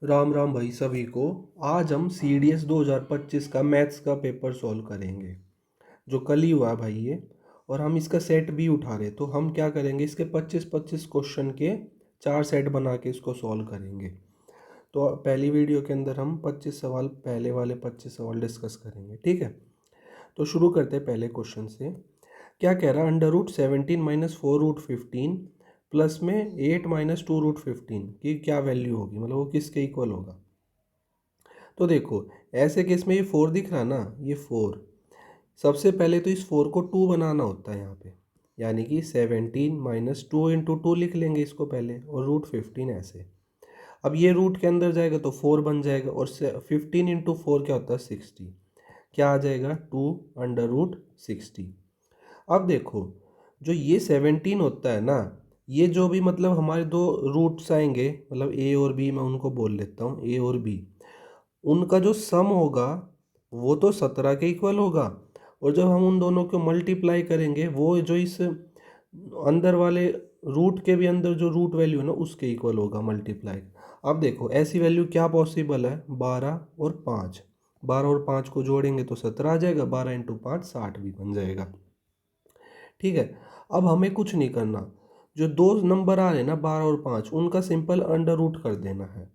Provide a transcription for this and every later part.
राम राम भाई सभी को। आज हम CDS 2025 का मैथ्स का पेपर सॉल्व करेंगे जो कल ही हुआ है भाई ये। और हम इसका सेट भी उठा रहे, तो हम क्या करेंगे, इसके 25-25 क्वेश्चन के 4 सेट बना के इसको सॉल्व करेंगे। तो पहली वीडियो के अंदर हम 25 सवाल, पहले वाले 25 सवाल डिस्कस करेंगे, ठीक है। तो शुरू करते हैं पहले क्वेश्चन से। क्या कह रहा है, √17 - 4√15 प्लस में 8 - 2√15 की क्या वैल्यू होगी, मतलब वो किसके इक्वल होगा। तो देखो, ऐसे केस में ये 4 दिख रहा ना, ये 4। सबसे पहले तो इस 4 को 2 बनाना होता है यहाँ पे, यानी कि 17 - 2 × 2 लिख लेंगे इसको पहले, और √15 ऐसे। अब ये रूट के अंदर जाएगा तो 4 बन जाएगा, और 15 × 4 क्या होता है, 60। क्या आ जाएगा, 2√60। अब देखो, जो ये 17 होता है ना, ये जो भी मतलब हमारे दो रूट्स आएंगे, मतलब ए और बी, मैं उनको बोल लेता हूँ ए और बी, उनका जो सम होगा वो तो 17 के इक्वल होगा। और जब हम उन दोनों को मल्टीप्लाई करेंगे, वो जो इस अंदर वाले रूट के भी अंदर जो रूट वैल्यू है ना, उसके इक्वल होगा मल्टीप्लाई। अब देखो, ऐसी वैल्यू क्या पॉसिबल है, 12 और 5। 12 और 5 को जोड़ेंगे तो 17 आ जाएगा, 12 × 5 60 भी बन जाएगा, ठीक है। अब हमें कुछ नहीं करना, जो दो नंबर आ रहे हैं ना 12 और 5, उनका सिंपल अंडर रूट कर देना है।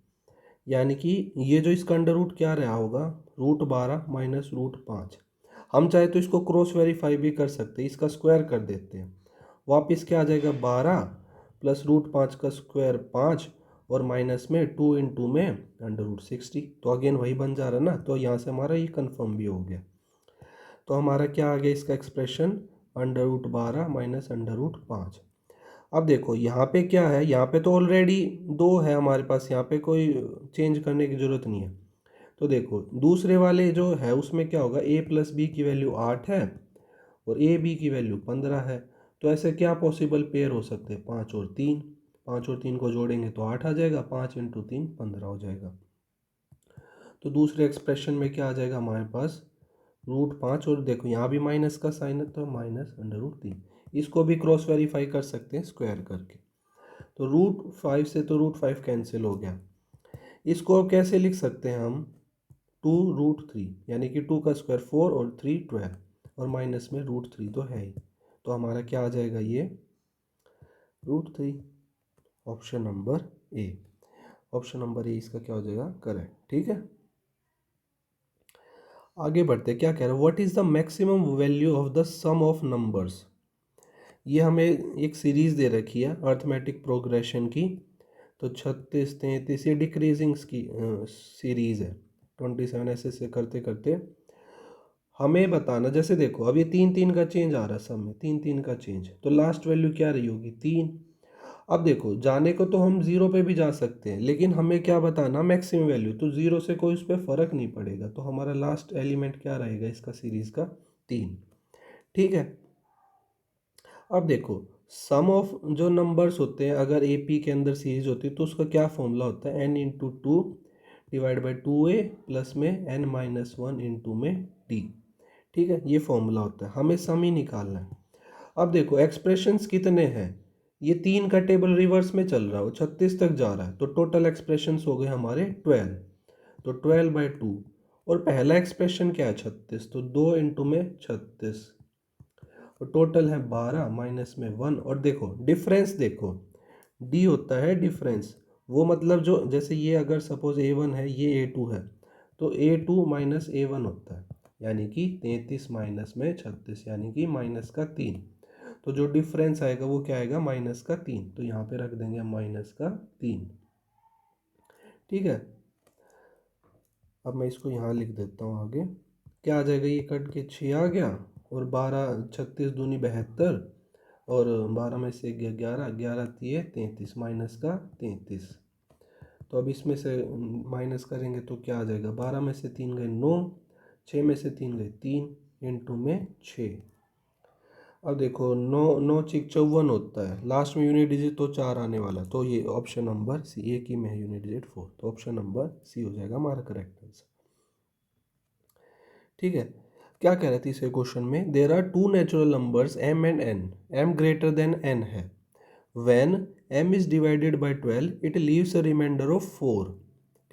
यानी कि ये जो इसका अंडर रूट क्या रहा होगा, √12 - √5। हम चाहे तो इसको क्रॉस वेरीफाई भी कर सकते हैं, इसका स्क्वायर कर देते हैं। वापस क्या आ जाएगा, 12 प्लस √5 का स्क्वायर 5, और माइनस में 2 × 2 में √60। तो अगेन वही बन जा रहा है ना, तो यहाँ से हमारा ये कंफर्म भी हो गया। तो हमारा क्या आ गया इसका एक्सप्रेशन, √12 - √5। अब देखो यहाँ पे क्या है, यहाँ पे तो ऑलरेडी 2 है हमारे पास, यहाँ पे कोई चेंज करने की ज़रूरत नहीं है। तो देखो, दूसरे वाले जो है उसमें क्या होगा, a + b की वैल्यू 8 है और a b की वैल्यू 15 है। तो ऐसे क्या पॉसिबल पेयर हो सकते हैं, 5 और 3। 5 और 3 को जोड़ेंगे तो 8 आ जाएगा, 5 × 3 15 हो जाएगा। तो दूसरे एक्सप्रेशन में क्या आ जाएगा हमारे पास, √5, और देखो यहाँ भी माइनस का साइन है तो -√3। इसको भी क्रॉस वेरीफाई कर सकते हैं स्क्वायर करके। तो √5 से तो √5 कैंसिल हो गया। इसको अब कैसे लिख सकते हैं हम, 2√3, यानी कि 2 का स्क्वायर 4 और 3 12, और माइनस में √3 तो है ही। तो हमारा क्या आ जाएगा, ये √3। ऑप्शन नंबर ए, ऑप्शन नंबर ए इसका क्या हो जाएगा, करेक्ट, ठीक है। आगे बढ़ते, क्या कह रहा है, what is the maximum value of the sum of numbers. ये हमें एक सीरीज दे रखी है अर्थमेटिक प्रोग्रेशन की। तो 36, 33 ये डिक्रीजिंग की सीरीज है। 27 ऐसे करते करते हमें बताना, जैसे देखो अब ये 3-3 का चेंज आ रहा है, सब में 3-3 का चेंज, तो लास्ट वैल्यू क्या रही होगी, 3। अब देखो, जाने को तो हम 0 पे भी जा सकते हैं, लेकिन हमें क्या बताना, मैक्सिमम वैल्यू, तो 0 से कोई उस पर फर्क नहीं पड़ेगा। तो हमारा लास्ट एलिमेंट क्या रहेगा इसका सीरीज का, 3, ठीक है। अब देखो, सम ऑफ जो नंबर्स होते हैं, अगर ए पी के अंदर सीरीज होती है तो उसका क्या फॉर्मूला होता है, n × 2 / 2a प्लस में n - 1 × में d, ठीक है। ये फॉर्मूला होता है, हमें सम ही निकालना है। अब देखो एक्सप्रेशंस कितने हैं, ये 3 का टेबल रिवर्स में चल रहा है, 36 तक जा रहा है, तो टोटल एक्सप्रेशंस हो गए हमारे 12। तो 12/2, और पहला एक्सप्रेशन क्या है, 36, तो 2 × में 36, और टोटल है 12 माइनस में 1। और देखो डिफरेंस, देखो डी होता है डिफरेंस, वो मतलब जो, जैसे ये अगर सपोज A1 है, ये A2 है, तो A2 - A1 होता है, यानी कि 33 माइनस में 36, यानी कि -3। तो जो डिफरेंस आएगा वो क्या आएगा, -3। तो यहाँ पे रख देंगे -3, ठीक है। अब मैं इसको यहाँ लिख देता हूँ आगे, क्या आ जाएगा, ये कट के 6 आ गया, और 12 36 दूनी 72, और 12 में से 11, 11 तिये 33, -33। तो अब इसमें से माइनस करेंगे तो क्या आ जाएगा, 12 में से 3 गए 9, 6 में से 3 गए 3, × में 6। अब देखो 9 9 6 54 होता है, लास्ट में यूनिट डिजिट तो 4 आने वाला, तो ये ऑप्शन नंबर सी, एक ही में है यूनिट डिजिट 4, तो ऑप्शन नंबर सी हो जाएगा हमारा करेक्ट आंसर, ठीक है। क्या कह रहे थे इसे क्वेश्चन में, there are 2 natural numbers m and n, m greater than n है, when m is divided by 12 it leaves a remainder of 4,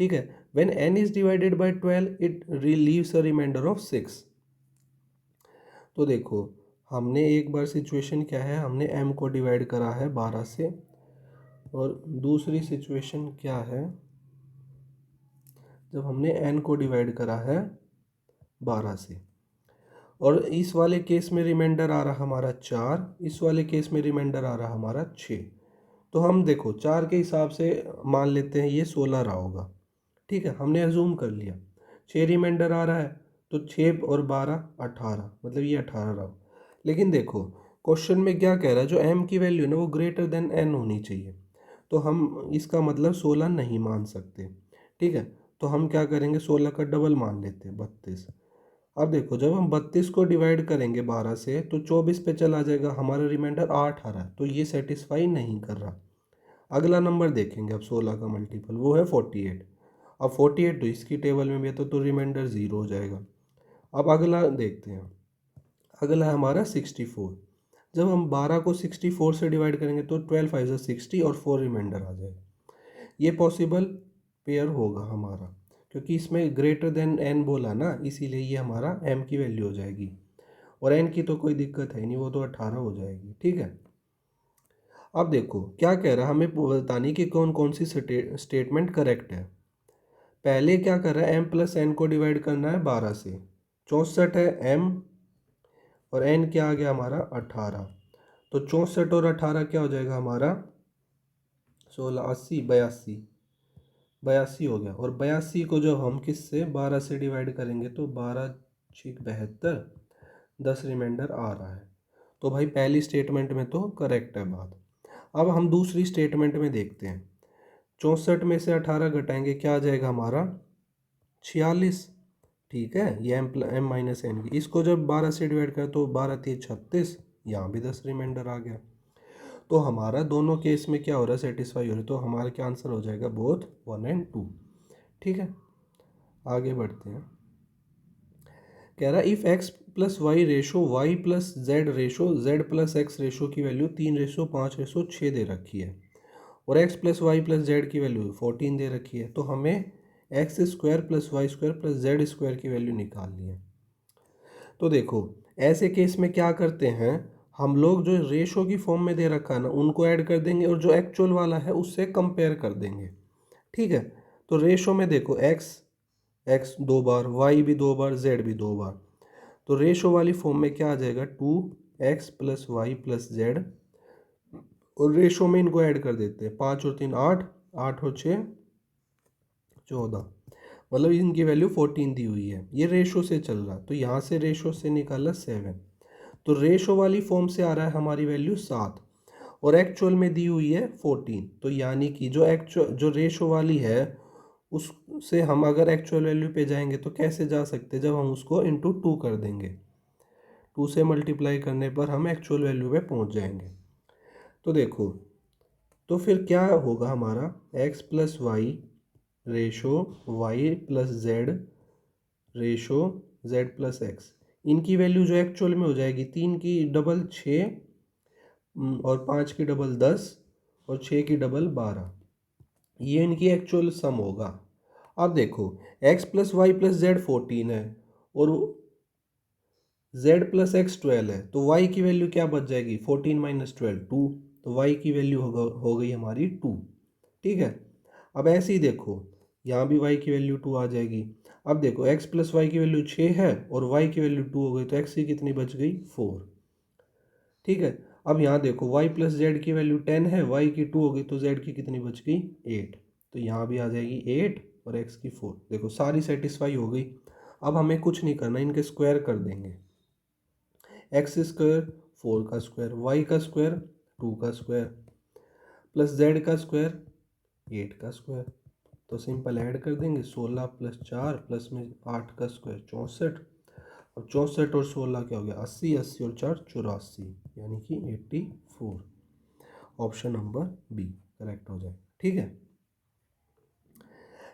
ठीक है। When n is divided by 12 it leaves a remainder of 6। तो देखो हमने एक बार situation क्या है, हमने m को डिवाइड करा है 12 से, और दूसरी सिचुएशन क्या है, जब हमने n को डिवाइड करा है 12 से, और इस वाले केस में रिमाइंडर आ रहा हमारा 4, इस वाले केस में रिमाइंडर आ रहा हमारा 6। तो हम देखो 4 के हिसाब से मान लेते हैं ये 16 रहा होगा, ठीक है, हमने अजूम कर लिया। 6 रिमाइंडर आ रहा है तो 6 और 12 18, मतलब ये 18 रहा। लेकिन देखो क्वेश्चन में क्या कह रहा है, जो m की वैल्यू है ना वो ग्रेटर देन n होनी चाहिए, तो हम इसका मतलब 16 नहीं मान सकते, ठीक है। तो हम क्या करेंगे, 16 का डबल मान लेते हैं 32। अब देखो जब हम 32 को डिवाइड करेंगे 12 से तो 24 पे चला जाएगा, हमारा रिमाइंडर 8 आ रहा है, तो ये सेटिस्फाई नहीं कर रहा। अगला नंबर देखेंगे अब 16 का मल्टीपल, वो है 48। अब 48 तो इसकी टेबल में भी है तो रिमाइंडर 0 हो जाएगा। अब अगला देखते हैं, अगला है हमारा 64। जब हम 12 को 64 से डिवाइड करेंगे तो 12 5 60 और 4 रिमाइंडर आ जाएगा। ये पॉसिबल पेयर होगा हमारा, क्योंकि इसमें ग्रेटर देन n बोला ना, इसीलिए ये हमारा m की वैल्यू हो जाएगी, और n की तो कोई दिक्कत है नहीं, वो तो 18 हो जाएगी, ठीक है। अब देखो क्या कह रहा है, हमें बतानी कि कौन कौन सी स्टेटमेंट करेक्ट है। पहले क्या कर रहा है, m प्लस n को डिवाइड करना है 12 से, 64 है m, और n क्या आ गया हमारा 18, तो 64 और 18 क्या हो जाएगा हमारा 16 80 82, 82 हो गया। और 82 को जब हम किससे 12 से डिवाइड करेंगे तो 12 6 72, 10 रिमाइंडर आ रहा है। तो भाई पहली स्टेटमेंट में तो करेक्ट है बात। अब हम दूसरी स्टेटमेंट में देखते हैं, 64 में से 18 घटाएंगे क्या आ जाएगा हमारा 46, ठीक है। ये m माइनस एन की, इसको जब 12 से डिवाइड करें तो 12 3 36, यहाँ भी 10 रिमाइंडर आ गया। तो हमारा दोनों केस में क्या हो रहा है, सेटिस्फाई हो रहा है, तो हमारा क्या आंसर हो जाएगा, बोथ 1 and 2, ठीक है। आगे बढ़ते हैं, कह रहा है if x plus Y ratio Y plus Z ratio Z plus X ratio की वैल्यू 3:5:6 दे रखी है, और x plus Y plus Z की वैल्यू 14 दे रखी है, तो हमें X square plus Y square plus Z square की वैल्यू निकालनी है। तो देखो ऐसे केस में क्या करते हैं, हम लोग जो रेशो की फॉर्म में दे रखा है ना उनको ऐड कर देंगे, और जो एक्चुअल वाला है उससे कंपेयर कर देंगे, ठीक है। तो रेशो में देखो एक्स 2 बार, वाई भी 2 बार, जेड भी 2 बार, तो रेशो वाली फॉर्म में क्या आ जाएगा 2x plus Y plus Z, और रेशो में इनको ऐड कर देते हैं, 5 और 3 8, 8 और 6 14, मतलब इनकी वैल्यू 14 दी हुई है, ये रेशो से चल रहा, तो यहाँ से रेशो से निकाला 7, तो रेशो वाली फॉर्म से आ रहा है हमारी वैल्यू 7, और एक्चुअल में दी हुई है 14, तो यानी कि जो रेशो वाली है उससे हम अगर एक्चुअल वैल्यू पे जाएंगे तो कैसे जा सकते, जब हम उसको इंटू 2 कर देंगे, 2 से मल्टीप्लाई करने पर हम एक्चुअल वैल्यू पे पहुंच जाएंगे। तो देखो तो फिर क्या होगा हमारा x plus Y ratio Y plus Z ratio Z plus X, इनकी वैल्यू जो एक्चुअल में हो जाएगी 3 की डबल 6, और 5 की डबल 10, और 6 की डबल 12, ये इनकी एक्चुअल सम होगा। अब देखो x plus Y plus Z 14 है, और z प्लस एक्स 12 है, तो y की वैल्यू क्या बच जाएगी, 14 माइनस 12 2, तो y की वैल्यू हो गई हमारी 2, ठीक है। अब ऐसे ही देखो यहाँ भी y की वैल्यू 2 आ जाएगी। अब देखो x प्लस वाई की वैल्यू 6 है और y की वैल्यू 2 हो गई, तो x की कितनी बच गई 4, ठीक है। अब यहाँ देखो y प्लस जेड की वैल्यू 10 है, y की 2 हो गई, तो z की कितनी बच गई 8, तो यहाँ भी आ जाएगी 8 और x की 4, देखो सारी सेटिस्फाई हो गई। अब हमें कुछ नहीं करना, इनके स्क्वायर कर देंगे, एक्स स्क्वायर 4 का स्क्वायर, वाई का स्क्वायर 2 का स्क्वायर, प्लस जेड का स्क्वायर 8 का स्क्वायर, तो सिंपल ऐड कर देंगे, 16 प्लस 4 प्लस में 8 का स्क्वायर 64, अब 64 और 16 क्या हो गया 80, 80 और 4 84, यानी कि 84, ऑप्शन नंबर बी करेक्ट हो जाए, ठीक है।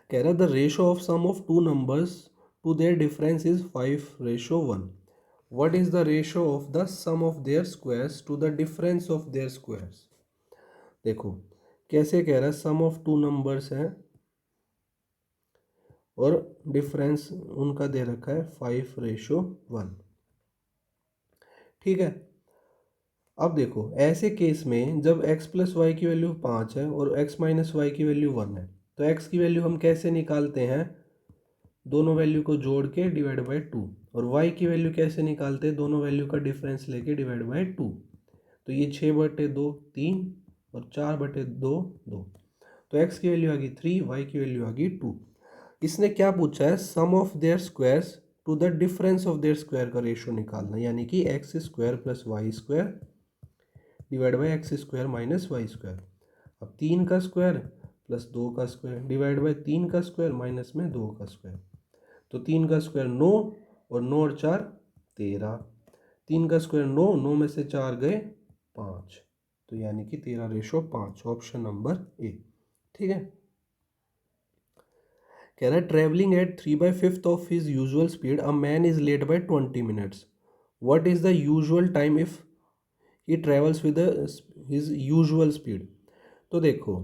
कह रहा the ratio of sum of two numbers to their difference is 5:1, what is the ratio of the sum of their squares to the difference of their squares। देखो कैसे कह रहा है, सम ऑफ टू नंबर्स हैं, और difference उनका दे रखा है 5:1। ठीक है। अब देखो ऐसे केस में जब x प्लस वाई की वैल्यू 5 है और x माइनस वाई की वैल्यू 1 है, तो x की वैल्यू हम कैसे निकालते हैं? दोनों वैल्यू को जोड़ के डिवाइड बाई 2। और y की वैल्यू कैसे निकालते हैं? दोनों वैल्यू का डिफरेंस लेके डिवाइड बाई 2। तो ये 6/2 3 और 4/2 2। तो x की वैल्यू आ गई 3, y की वैल्यू आ गई 2। इसने क्या पूछा है? Sum of their squares to the difference of their square का रेशियो निकालना, यानी कि X square plus Y square divide by X square minus Y square. अब 3 का स्क्वायर प्लस 2 का स्क्वायर डिवाइड बाई 3 का स्क्वायर माइनस में 2 का स्क्वायर। तो 3 का स्क्वायर 9 और 9 और 4 13। 3 का स्क्वायर 9, 9 में से 4 गए 5। तो यानी कि 13:5, ऑप्शन नंबर ए। ठीक है। कह रहा है travelling at 3/5 of his usual speed a man is late by 20 minutes. What is the usual time if he travels with his usual speed? तो देखो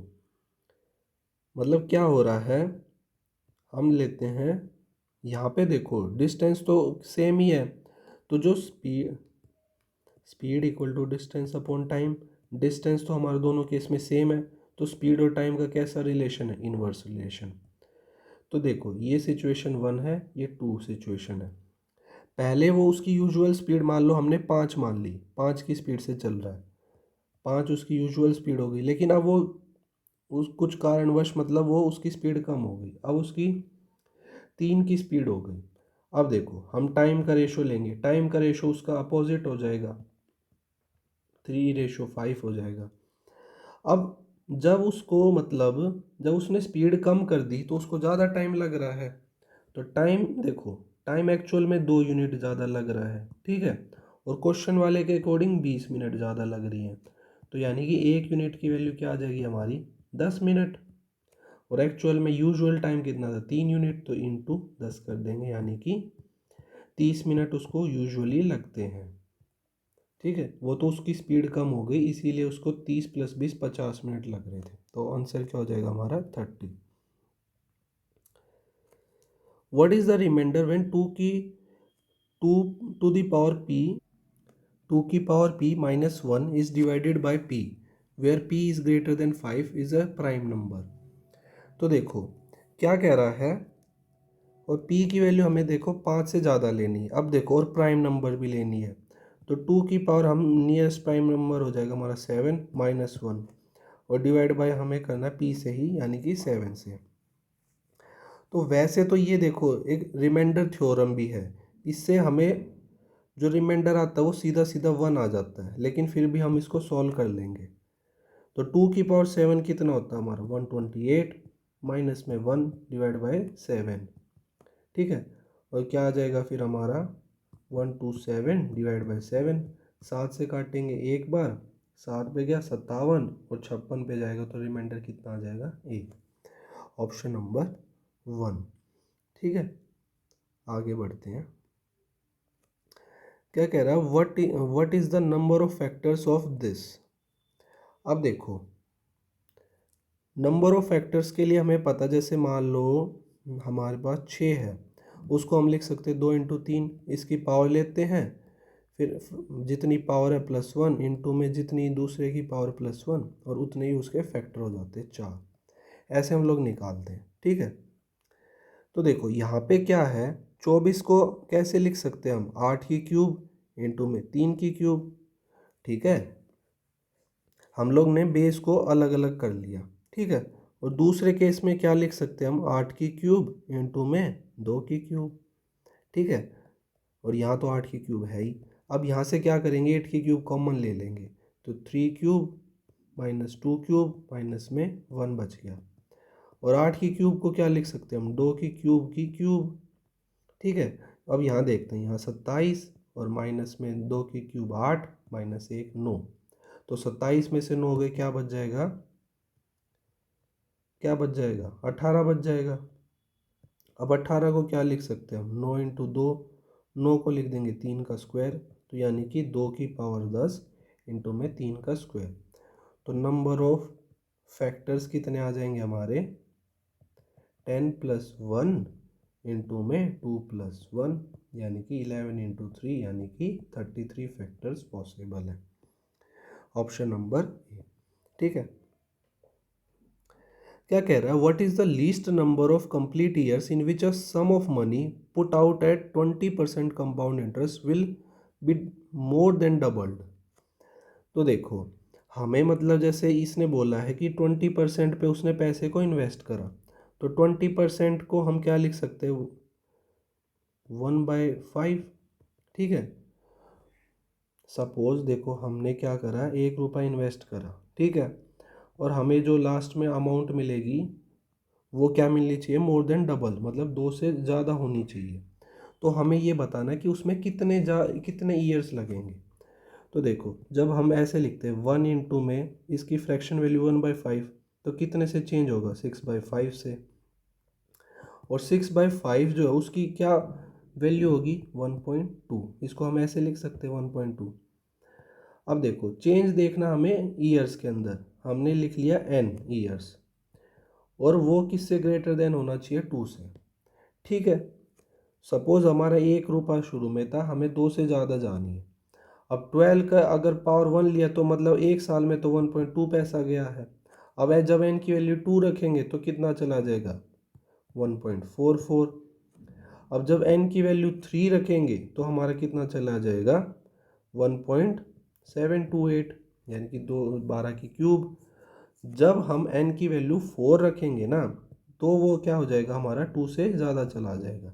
मतलब क्या हो रहा है, हम लेते हैं यहाँ पे, देखो डिस्टेंस तो सेम ही है, तो जो speed speed equal to distance upon time, distance तो हमारे दोनों केस में सेम है, तो स्पीड और टाइम का कैसा रिलेशन है? Inverse relation. तो देखो ये सिचुएशन 1 है, ये 2 सिचुएशन है। पहले वो उसकी यूजुअल स्पीड मान लो हमने 5 मान ली, 5 की स्पीड से चल रहा है, 5 उसकी यूजुअल स्पीड हो गई, लेकिन अब वो उस कुछ कारणवश मतलब वो उसकी स्पीड कम हो गई, अब उसकी 3 की स्पीड हो गई। अब देखो हम टाइम का रेशो लेंगे, टाइम का रेशो उसका अपोजिट हो जाएगा, 3:5 हो जाएगा। अब जब उसको मतलब जब उसने स्पीड कम कर दी तो उसको ज़्यादा टाइम लग रहा है, तो टाइम देखो टाइम एक्चुअल में 2 यूनिट ज़्यादा लग रहा है। ठीक है। और क्वेश्चन वाले के अकॉर्डिंग 20 मिनट ज़्यादा लग रही है, तो यानी कि 1 यूनिट की वैल्यू क्या आ जाएगी हमारी? 10 मिनट। और एक्चुअल में यूजुअल टाइम कितना था? 3 यूनिट, तो इंटू 10 कर देंगे, यानी कि 30 मिनट उसको यूजुअली लगते हैं। ठीक है। वो तो उसकी स्पीड कम हो गई इसीलिए उसको 30 + 20 50 मिनट लग रहे थे, तो आंसर क्या हो जाएगा हमारा? 30। What is the remainder when 2 to the power p 2 की power p minus 1 is divided by p where p is greater than 5 is a prime number? तो देखो क्या कह रहा है, और p की वैल्यू हमें देखो 5 से ज़्यादा लेनी है। अब देखो और प्राइम नंबर भी लेनी है, तो 2 की पावर हम नियरेस्ट प्राइम नंबर हो जाएगा हमारा 7 माइनस 1, और डिवाइड बाय हमें करना है p से ही, यानी कि 7 से। तो वैसे तो ये देखो एक रिमाइंडर थ्योरम भी है, इससे हमें जो रिमाइंडर आता है वो सीधा सीधा 1 आ जाता है, लेकिन फिर भी हम इसको सॉल्व कर लेंगे। तो 2 की पावर 7 कितना होता है हमारा? 128 माइनस में 1 डिवाइड बाय 7। ठीक है। और क्या आ जाएगा फिर हमारा? 127 डिवाइड बाई 7। 7 से काटेंगे एक बार, 7 पे गया 57, और 56 पे जाएगा, तो रिमाइंडर कितना आ जाएगा? 1। Option number 1। ठीक है। आगे बढ़ते हैं। क्या कह रहा है? What is the number of factors of this? अब देखो नंबर ऑफ फैक्टर्स के लिए हमें पता, जैसे मान लो हमारे पास 6 है, उसको हम लिख सकते हैं 2 × 3, इसकी पावर लेते हैं, फिर जितनी पावर है +1 इंटू में जितनी दूसरे की पावर +1, और उतने ही उसके फैक्टर हो जाते हैं 4। ऐसे हम लोग निकालते हैं। ठीक है। तो देखो यहाँ पे क्या है, 24 को कैसे लिख सकते हैं हम? 8 की क्यूब इंटू में 3 की क्यूब। ठीक है। हम लोग ने बेस को अलग अलग कर लिया। ठीक है। और दूसरे केस में क्या लिख सकते हैं हम? 8 की क्यूब इंटू में 2 की क्यूब। ठीक है। और यहाँ तो 8 की क्यूब है ही। अब यहाँ से क्या करेंगे? 8 की क्यूब कॉमन ले लेंगे, तो 3 क्यूब माइनस 2 क्यूब माइनस में 1 बच गया। और 8 की क्यूब को क्या लिख सकते हैं हम? 2 की क्यूब। ठीक है। अब यहाँ देखते हैं, यहाँ 27 और माइनस में 2 की क्यूब 8 माइनस 1 9, तो 27 में से 9 गए, क्या बच जाएगा? क्या बच जाएगा? 18 बच जाएगा। अब 18 को क्या लिख सकते हैं हम? 9 इंटू 2, 9 को लिख देंगे 3 का स्क्वायर, तो यानी कि 2 की पावर 10 इंटू में 3 का स्क्वायर। तो नंबर ऑफ फैक्टर्स कितने आ जाएंगे हमारे? 10 + 1 इंटू में 2+1 यानी कि 11 इंटू 3 यानी कि 33 फैक्टर्स पॉसिबल है। Option number A. ठीक है। क्या कह रहा है, what is the least number of complete years in which a sum of money put out at 20% compound interest will be more than doubled. तो देखो हमें मतलब जैसे इसने बोला है कि 20% पे उसने पैसे को इन्वेस्ट करा, तो 20% को हम क्या लिख सकते हैं, 1/5। ठीक है। सपोज देखो हमने क्या करा, 1 रुपया इन्वेस्ट करा, ठीक है, और हमें जो लास्ट में अमाउंट मिलेगी वो क्या मिलनी चाहिए, मोर देन डबल, मतलब 2 से ज़्यादा होनी चाहिए। तो हमें ये बताना है कि उसमें कितने ईयर्स लगेंगे। तो देखो जब हम ऐसे लिखते हैं 1 इंटू में इसकी फ्रैक्शन वैल्यू 1/5, तो कितने से चेंज होगा, 6/5 से। और 6/5 जो है उसकी क्या वैल्यू होगी, 1.2। इसको हम ऐसे लिख सकते हैं 1.2। अब देखो चेंज देखना हमें ईयर्स के अंदर, हमने लिख लिया n ईयर्स, और वो किससे ग्रेटर देन होना चाहिए, 2 से। ठीक है। सपोज हमारा 1 रुपया शुरू में था, हमें 2 से ज़्यादा जानी है। अब 12 का अगर पावर 1 लिया तो मतलब 1 साल में तो 1.2 पैसा गया है। अब जब n की वैल्यू 2 रखेंगे तो कितना चला जाएगा, 1.44। अब जब n की वैल्यू 3 रखेंगे तो हमारा कितना चला जाएगा, 1.728, यानी कि 12 की क्यूब। जब हम n की वैल्यू 4 रखेंगे ना, तो वो क्या हो जाएगा, हमारा 2 से ज़्यादा चला जाएगा।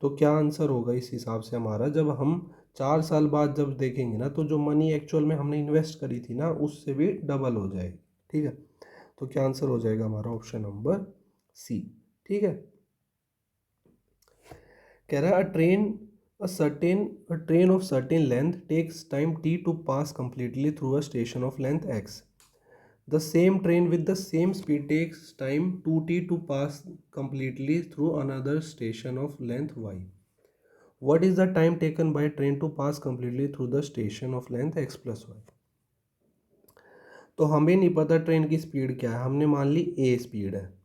तो क्या आंसर होगा इस हिसाब से हमारा, जब हम 4 साल बाद जब देखेंगे ना, तो जो मनी एक्चुअल में हमने इन्वेस्ट करी थी ना, उससे भी डबल हो जाएगी। ठीक है। तो क्या आंसर हो जाएगा हमारा, ऑप्शन नंबर सी। ठीक है। कह रहा है a train of certain length takes time t to pass completely through a station of length x. The same train with the same speed takes time 2t to pass completely through another station of length y. What is the time taken by a train to pass completely through the station of length x plus y? तो हमें नहीं पता train की speed क्या है, हमने मान ली a speed है,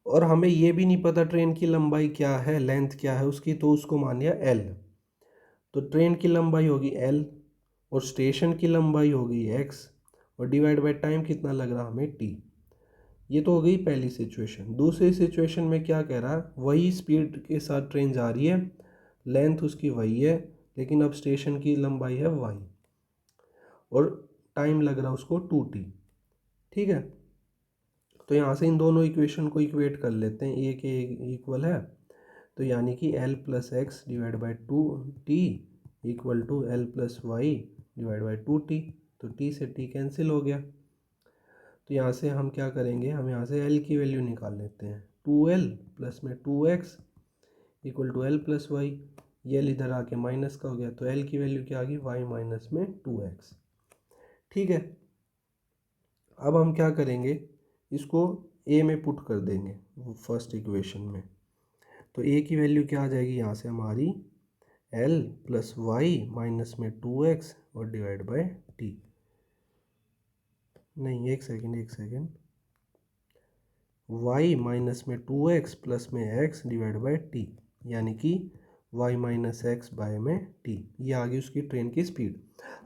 और हमें ये भी नहीं पता ट्रेन की लंबाई क्या है, लेंथ क्या है उसकी, तो उसको मान लिया l। तो ट्रेन की लंबाई होगी l, और स्टेशन की लंबाई होगी x, और डिवाइड बाय टाइम कितना लग रहा हमें t। ये तो हो गई पहली सिचुएशन। दूसरी सिचुएशन में क्या कह रहा है, वही स्पीड के साथ ट्रेन जा रही है, लेंथ उसकी वही है, लेकिन अब स्टेशन की लंबाई है y, और टाइम लग रहा है उसको 2t। ठीक है। तो यहाँ से इन दोनों इक्वेशन को इक्वेट कर लेते हैं, ए के इक्वल है, तो यानी कि l plus X divide by 2t equal to l plus Y divide by 2t। तो t से t कैंसिल हो गया। तो यहाँ से हम क्या करेंगे, हम यहाँ से l की वैल्यू निकाल लेते हैं, 2l प्लस में 2x equal to l plus Y. ये l इधर आके माइनस का हो गया, तो l की वैल्यू क्या आ गई, y माइनस में 2x। ठीक है। अब हम क्या करेंगे, इसको a में पुट कर देंगे फर्स्ट इक्वेशन में। तो a की वैल्यू क्या आ जाएगी यहाँ से हमारी, l प्लस वाई माइनस में 2x और डिवाइड बाय t। नहीं, एक सेकेंड, y माइनस में 2x प्लस में x डिवाइड बाय t, यानी कि y माइनस एक्स बाय में t। ये आ गई उसकी ट्रेन की स्पीड।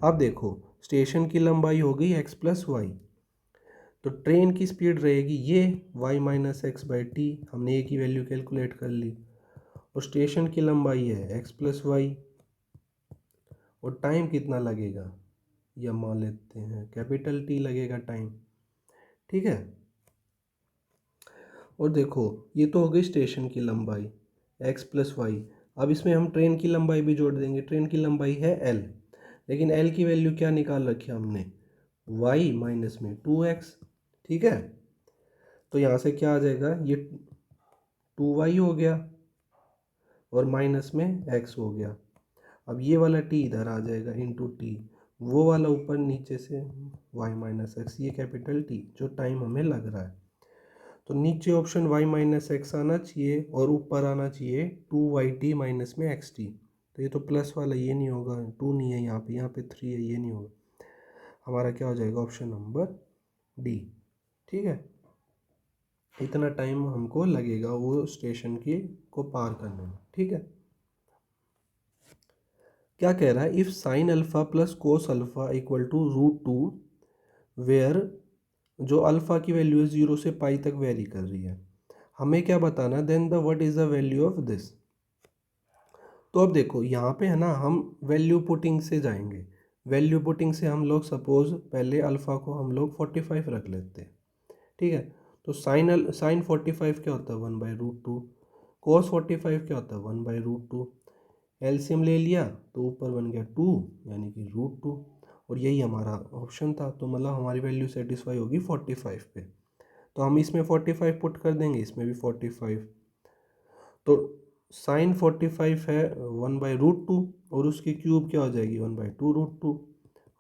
अब देखो स्टेशन की लंबाई हो गई x प्लस वाई, तो ट्रेन की स्पीड रहेगी ये y minus x by T, हमने a की वैल्यू कैलकुलेट कर ली, और स्टेशन की लंबाई है x प्लस वाई, और टाइम कितना लगेगा, यह मान लेते हैं कैपिटल T लगेगा टाइम। ठीक है। और देखो ये तो हो गई स्टेशन की लंबाई x प्लस वाई। अब इसमें हम ट्रेन की लंबाई भी जोड़ देंगे, ट्रेन की लंबाई है l, लेकिन l की वैल्यू क्या निकाल रखी है हमने, y माइनस में 2x। ठीक है। तो यहाँ से क्या आ जाएगा, ये 2y हो गया और माइनस में x हो गया। अब ये वाला t इधर आ जाएगा इंटू टी, वो वाला ऊपर नीचे से y माइनस एक्स, ये कैपिटल T जो टाइम हमें लग रहा है। तो नीचे ऑप्शन y माइनस एक्स आना चाहिए और ऊपर आना चाहिए 2yt माइनस में xt। तो ये तो प्लस वाला ये नहीं होगा, 2 नहीं है यहाँ पे 3 है, ये नहीं होगा। हमारा क्या हो जाएगा, ऑप्शन नंबर डी। ठीक है। इतना टाइम हमको लगेगा वो स्टेशन की को पार करने में, ठीक है। क्या कह रहा है, if sine alpha plus cos alpha equal to root 2, where जो अल्फा की वैल्यू है 0 से पाई तक वेरी कर रही है, हमें क्या बताना, then the what is the value of this. तो अब देखो यहाँ पे है ना, हम वैल्यू पुटिंग से जाएंगे। वैल्यू पुटिंग से हम लोग सपोज पहले अल्फा को हम लोग 45 रख लेते हैं, ठीक है। तो साइन 45 क्या होता है, 1/√2। कोस 45 क्या होता है, 1/√2। एलसीएम ले लिया तो ऊपर बन गया 2, यानी कि √2। और यही हमारा ऑप्शन था, तो मतलब हमारी वैल्यू सेटिस्फाई होगी 45 पे। तो हम इसमें 45 पुट कर देंगे, इसमें भी 45। तो साइन 45 है 1/√2, और उसकी क्यूब क्या हो जाएगी, 1/2√2,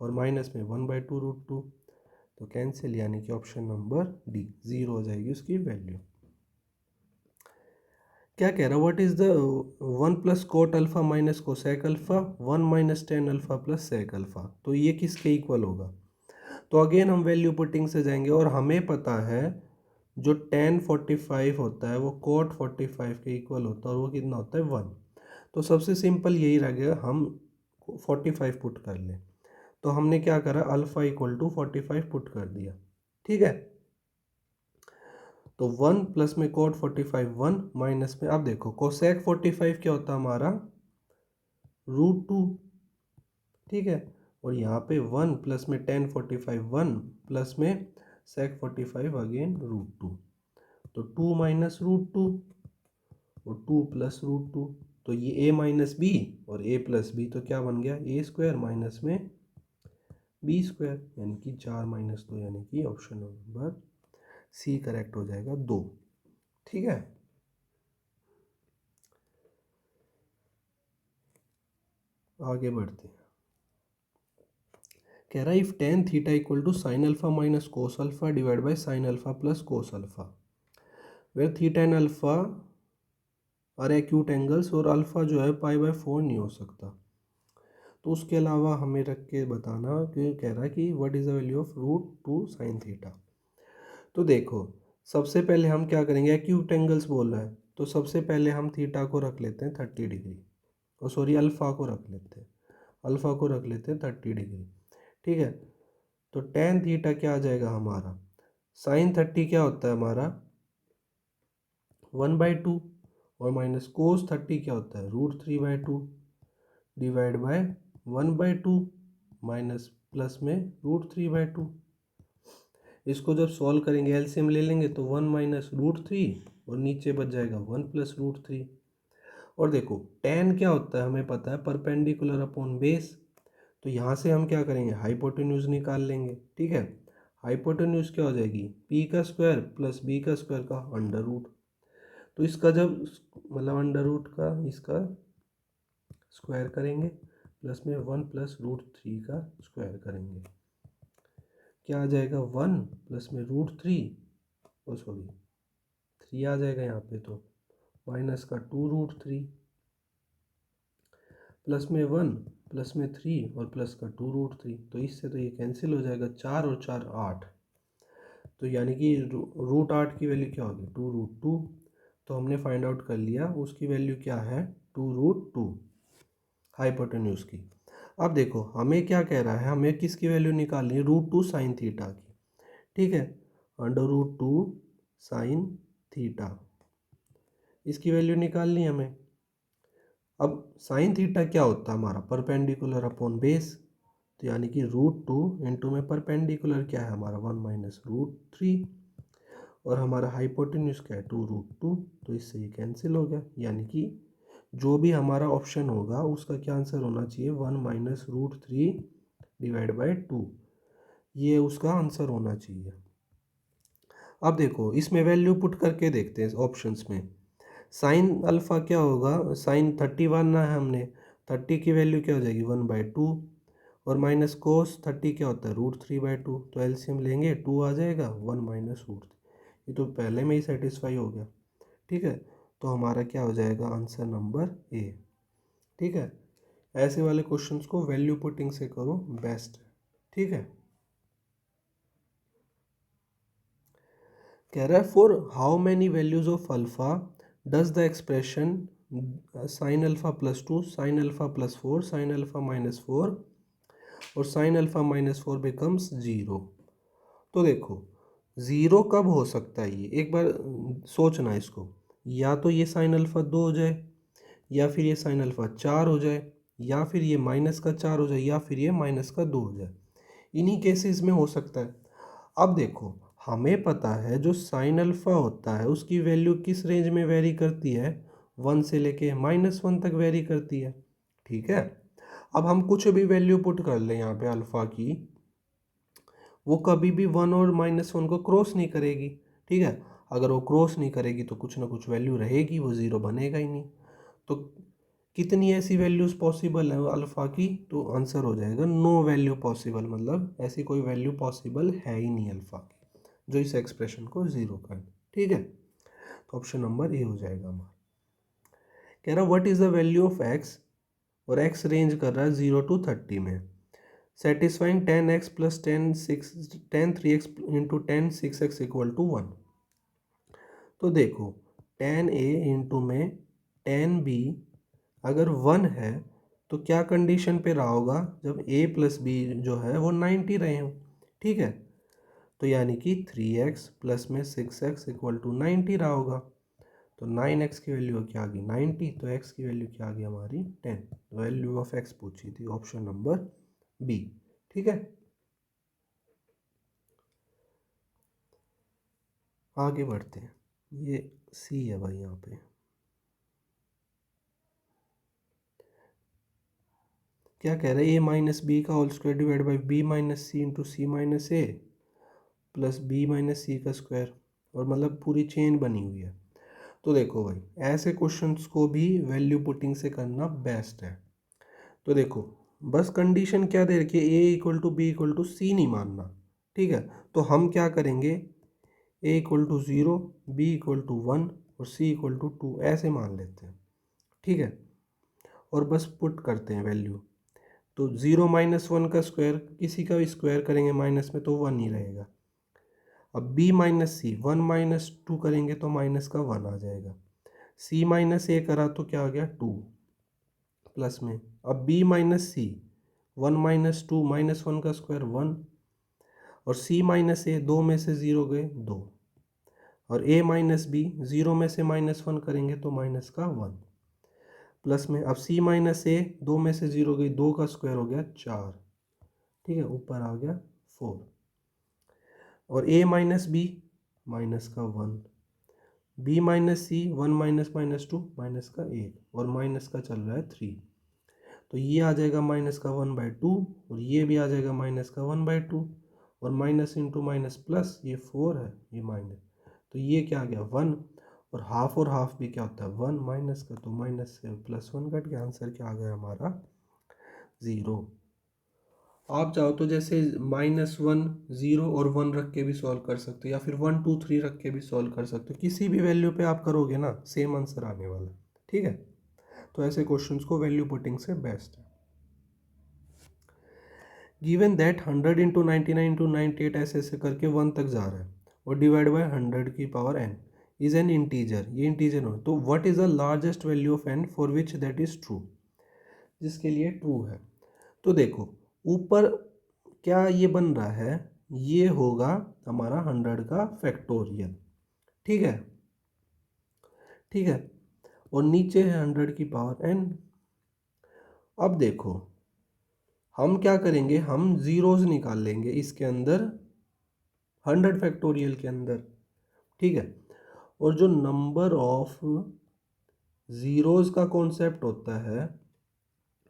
और माइनस में 1/2√2। तो कैंसिल, यानी कि ऑप्शन नंबर डी 0 हो जाएगी उसकी वैल्यू। क्या कह रहा है, what is the 1 plus cot alpha minus cosec alpha 1 minus tan alpha plus sec alpha, तो ये किसके इक्वल होगा। तो अगेन हम वैल्यू पुटिंग से जाएंगे, और हमें पता है जो tan 45 होता है वो cot 45 के इक्वल होता है, और वो कितना होता है 1। तो सबसे सिंपल यही रहेगा, हम 45 पुट कर लें। तो हमने क्या करा, अल्फा इक्वल टू 45 पुट कर दिया, ठीक है। तो 1 प्लस में cot 45 1, माइनस में अब देखो कोसेक 45 क्या होता है हमारा, √2, ठीक है। और यहाँ पे 1 प्लस में tan 45 1, प्लस में sec 45 अगेन √2। तो 2 माइनस √2 और 2 प्लस √2। तो ये a माइनस बी और a प्लस बी, तो क्या बन गया, a स्क्वायर माइनस में बी स्क्वायर, यानी कि 4 - 2, यानी कि ऑप्शन नंबर सी करेक्ट हो जाएगा 2, ठीक है। आगे बढ़ते हैं। कह रहा है if tan theta equal to sine alpha minus cos alpha divide by sine alpha plus cos alpha, where theta and alpha are acute angles, और अल्फा जो है π/4 नहीं हो सकता। तो उसके अलावा हमें रख के बताना कि कह रहा है कि what is the value of √2 sine theta. तो देखो सबसे पहले हम क्या करेंगे, एक्यूट एंगल्स बोल रहा है, तो सबसे पहले हम थीटा को रख लेते हैं 30 डिग्री, और सॉरी अल्फ़ा को रख लेते हैं, अल्फ़ा को रख लेते हैं 30 डिग्री, ठीक है। तो tan थीटा क्या आ जाएगा हमारा, साइन 30 क्या होता है हमारा 1/2, और माइनस कोस 30 क्या होता है √3/2, डिवाइड बाय 1/2 माइनस प्लस में √3/2। इसको जब सॉल्व करेंगे एलसीएम ले लेंगे तो 1 माइनस √3, और नीचे बच जाएगा 1 प्लस √3। और देखो tan क्या होता है हमें पता है, परपेंडिकुलर अपॉन बेस। तो यहाँ से हम क्या करेंगे, हाइपोटेन्यूज निकाल लेंगे, ठीक है। हाइपोटेन्यूज क्या हो जाएगी, p का स्क्वायर प्लस b का स्क्वायर का अंडर रूट। तो इसका जब मतलब अंडर रूट का इसका स्क्वायर करेंगे, प्लस में 1 प्लस √3 का स्क्वायर करेंगे, क्या आ जाएगा 1 प्लस में √3, ओ सॉरी 3 आ जाएगा यहाँ पे, तो माइनस का 2√3, प्लस में 1 प्लस में 3 और प्लस का 2√3। तो इससे तो ये कैंसिल हो जाएगा, 4 और 4 8। तो यानी कि √8 की वैल्यू क्या होगी, 2√2। तो हमने फाइंड आउट कर लिया उसकी वैल्यू क्या है, 2√2 हाइपोटेन्यूज की। अब देखो हमें क्या कह रहा है, हमें किसकी वैल्यू निकालनी है, √2 साइन थीटा की, ठीक है। अंडर रूट 2 साइन थीटा, इसकी वैल्यू निकालनी है हमें। अब साइन थीटा क्या होता है हमारा, परपेंडिकुलर अपॉन बेस। तो यानी कि √2 इंटू में परपेंडिकुलर क्या है हमारा 1 माइनस √3, और हमारा हाइपोटेन्यूज क्या है 2√2। तो इससे ये कैंसिल हो गया, यानी कि जो भी हमारा ऑप्शन होगा उसका क्या आंसर होना चाहिए, 1 माइनस √3 डिवाइड बाई 2, ये उसका आंसर होना चाहिए। अब देखो इसमें वैल्यू पुट करके देखते हैं ऑप्शंस में। साइन अल्फ़ा क्या होगा, साइन 31 ना है हमने, 30 की वैल्यू क्या हो जाएगी 1/2, और माइनस कोस 30 क्या होता है √3/2। तो एलसीएम लेंगे 2 आ जाएगा, 1 माइनस √3, ये तो पहले में ही सेटिस्फाई हो गया, ठीक है। तो हमारा क्या हो जाएगा आंसर नंबर ए, ठीक है। ऐसे वाले क्वेश्चंस को वैल्यू पुटिंग से करो, बेस्ट है, ठीक है। कह रहा है for how many values of alpha does the expression sign alpha plus 2 sign alpha plus 4 sign alpha minus 4 और साइन अल्फा माइनस 4 बिकम्स 0। तो देखो ज़ीरो कब हो सकता है, ये एक बार सोचना इसको, या तो ये साइन अल्फा 2 हो जाए, या फिर ये साइन अल्फा 4 हो जाए, या फिर ये माइनस का 4 हो जाए, या फिर ये माइनस का 2 हो जाए। इन्हीं केसेस में हो सकता है। अब देखो हमें पता है जो साइन अल्फा होता है उसकी वैल्यू किस रेंज में वेरी करती है, 1 से लेके -1 तक वेरी करती है। ठीक है, अब हम कुछ भी वैल्यू पुट कर लें यहाँ पे अल्फा की, वो कभी भी 1 और -1 को क्रॉस नहीं करेगी। ठीक है, अगर वो क्रॉस नहीं करेगी तो कुछ ना कुछ वैल्यू रहेगी, वो ज़ीरो बनेगा ही नहीं। तो कितनी ऐसी वैल्यूज़ पॉसिबल है अल्फ़ा की, तो आंसर हो जाएगा नो वैल्यू पॉसिबल, मतलब ऐसी कोई वैल्यू पॉसिबल है ही नहीं अल्फ़ा की जो इस एक्सप्रेशन को ज़ीरो कर। ठीक है, तो ऑप्शन नंबर ए हो जाएगा हमारा। कह रहा what is the value of x, और एक्स रेंज कर रहा है 0 to 30 में, satisfying 10x plus 10 3x into 10 6x equal to 1। तो देखो 10a इंटू में 10b अगर 1 है तो क्या कंडीशन पे रहा होगा, जब a प्लस बी जो है वो 90 रहे हो। ठीक है, तो यानी कि 3x प्लस में 6x इक्वल टू 90 रहा होगा। तो 9x की वैल्यू क्या आ गई 90, तो x की वैल्यू क्या आ गई हमारी 10। वैल्यू ऑफ x पूछी थी, ऑप्शन नंबर बी। ठीक है, आगे बढ़ते हैं। ये सी है भाई, यहाँ पे क्या कह रहे हैं, ए माइनस बी का whole square divide by B minus C into C minus A plus B minus C का स्क्वायर, और मतलब पूरी चेन बनी हुई है। तो देखो भाई ऐसे क्वेश्चंस को भी वैल्यू पुटिंग से करना बेस्ट है। तो देखो बस कंडीशन क्या दे रखी है, A equal to B equal to C नहीं मानना। ठीक है, तो हम क्या करेंगे, A equal to 0, B equal to 1 और सी इक्वल टू 2 ऐसे मान लेते हैं। ठीक है, और बस पुट करते हैं वैल्यू। तो 0 -1 का स्क्वायर, किसी का भी स्क्वायर करेंगे माइनस में तो 1 ही रहेगा। अब b माइनस सी, 1 - 2 करेंगे तो माइनस का 1 आ जाएगा। c माइनस ए करा तो क्या आ गया 2 प्लस में। अब b माइनस सी, 1 - 2 -1 का स्क्वायर 1, और c माइनस ए 2 में से 0 गए 2, और a माइनस बी 0 में से -1 करेंगे तो माइनस का 1 प्लस में। अब c माइनस ए 2 में से 0 गई, 2 का स्क्वायर हो गया 4। ठीक है, ऊपर आ गया 4, और a माइनस बी माइनस का 1, b माइनस सी 1 - -2 माइनस का 1, और माइनस का चल रहा है 3। तो ये आ जाएगा माइनस का 1/2, और ये भी आ जाएगा माइनस का 1/2, और माइनस इंटू माइनस प्लस, ये 4 है ये माइनस, तो ये क्या आ गया 1, और हाफ भी क्या होता है 1 माइनस का, तो माइनस से +1 कट के आंसर क्या आ गया हमारा 0। आप चाहो तो जैसे -1 0 और 1 रख के भी सॉल्व कर सकते हो, या फिर 1 2 3 रख के भी सॉल्व कर सकते हो, किसी भी वैल्यू पे आप करोगे ना सेम आंसर आने वाला। ठीक है, तो ऐसे क्वेश्चंस को वैल्यू पुटिंग से बेस्ट है। गिवन दैट 100 इंटू 99 इंटू 98 ऐसे ऐसे करके 1 तक जा रहा है, और डिवाइड बाय 100 की power n is an integer, ये इंटीजर हो, तो what is the largest value of n for which that is true, जिसके लिए ट्रू है। तो देखो ऊपर क्या ये बन रहा है, ये होगा हमारा 100 का फैक्टोरियल। ठीक है, ठीक है, और नीचे है 100 की पावर n। अब देखो हम क्या करेंगे, हम जीरोस निकाल लेंगे इसके अंदर 100 फैक्टोरियल के अंदर। ठीक है, और जो नंबर ऑफ जीरोस का कॉन्सेप्ट होता है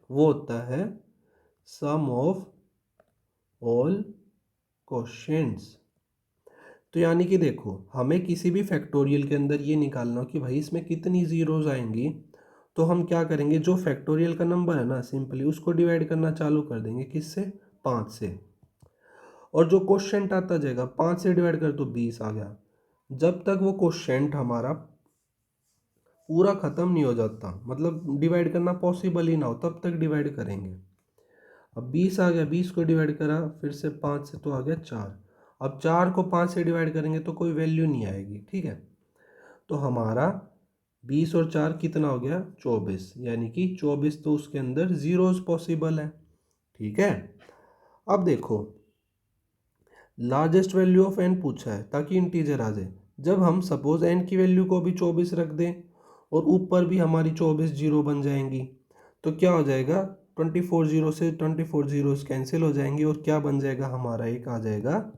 वो होता है सम ऑफ ऑल क्वोशंट्स। तो यानी कि देखो हमें किसी भी फैक्टोरियल के अंदर ये निकालना हो कि भाई इसमें कितनी जीरोस आएंगी, तो हम क्या करेंगे, जो फैक्टोरियल का नंबर है ना सिंपली उसको डिवाइड करना चालू कर देंगे, किससे 5 से, और जो क्वोशंट आता जाएगा 5 से डिवाइड कर तो 20 आ गया। जब तक वो क्वोशंट हमारा पूरा ख़त्म नहीं हो जाता, मतलब डिवाइड करना पॉसिबल ही ना हो, तब तक डिवाइड करेंगे। अब 20 आ गया, 20 को डिवाइड करा फिर से 5 से तो आ गया 4। अब 4 को 5 से डिवाइड करेंगे तो कोई वैल्यू नहीं आएगी, ठीक है। तो हमारा 20 और 4 कितना हो गया, 24, यानी कि 24 तो उसके अंदर जीरोस पॉसिबल है, ठीक है। अब देखो लार्जेस्ट वैल्यू ऑफ एन पूछा है ताकि इंटीजर आ जाए। जब हम सपोज एन की वैल्यू को भी 24 रख दें और ऊपर भी हमारी 24 जीरो बन जाएंगी, तो क्या हो जाएगा, 24 जीरो से 24 जीरोस कैंसिल हो जाएंगे और क्या बन जाएगा हमारा, एक आ जाएगा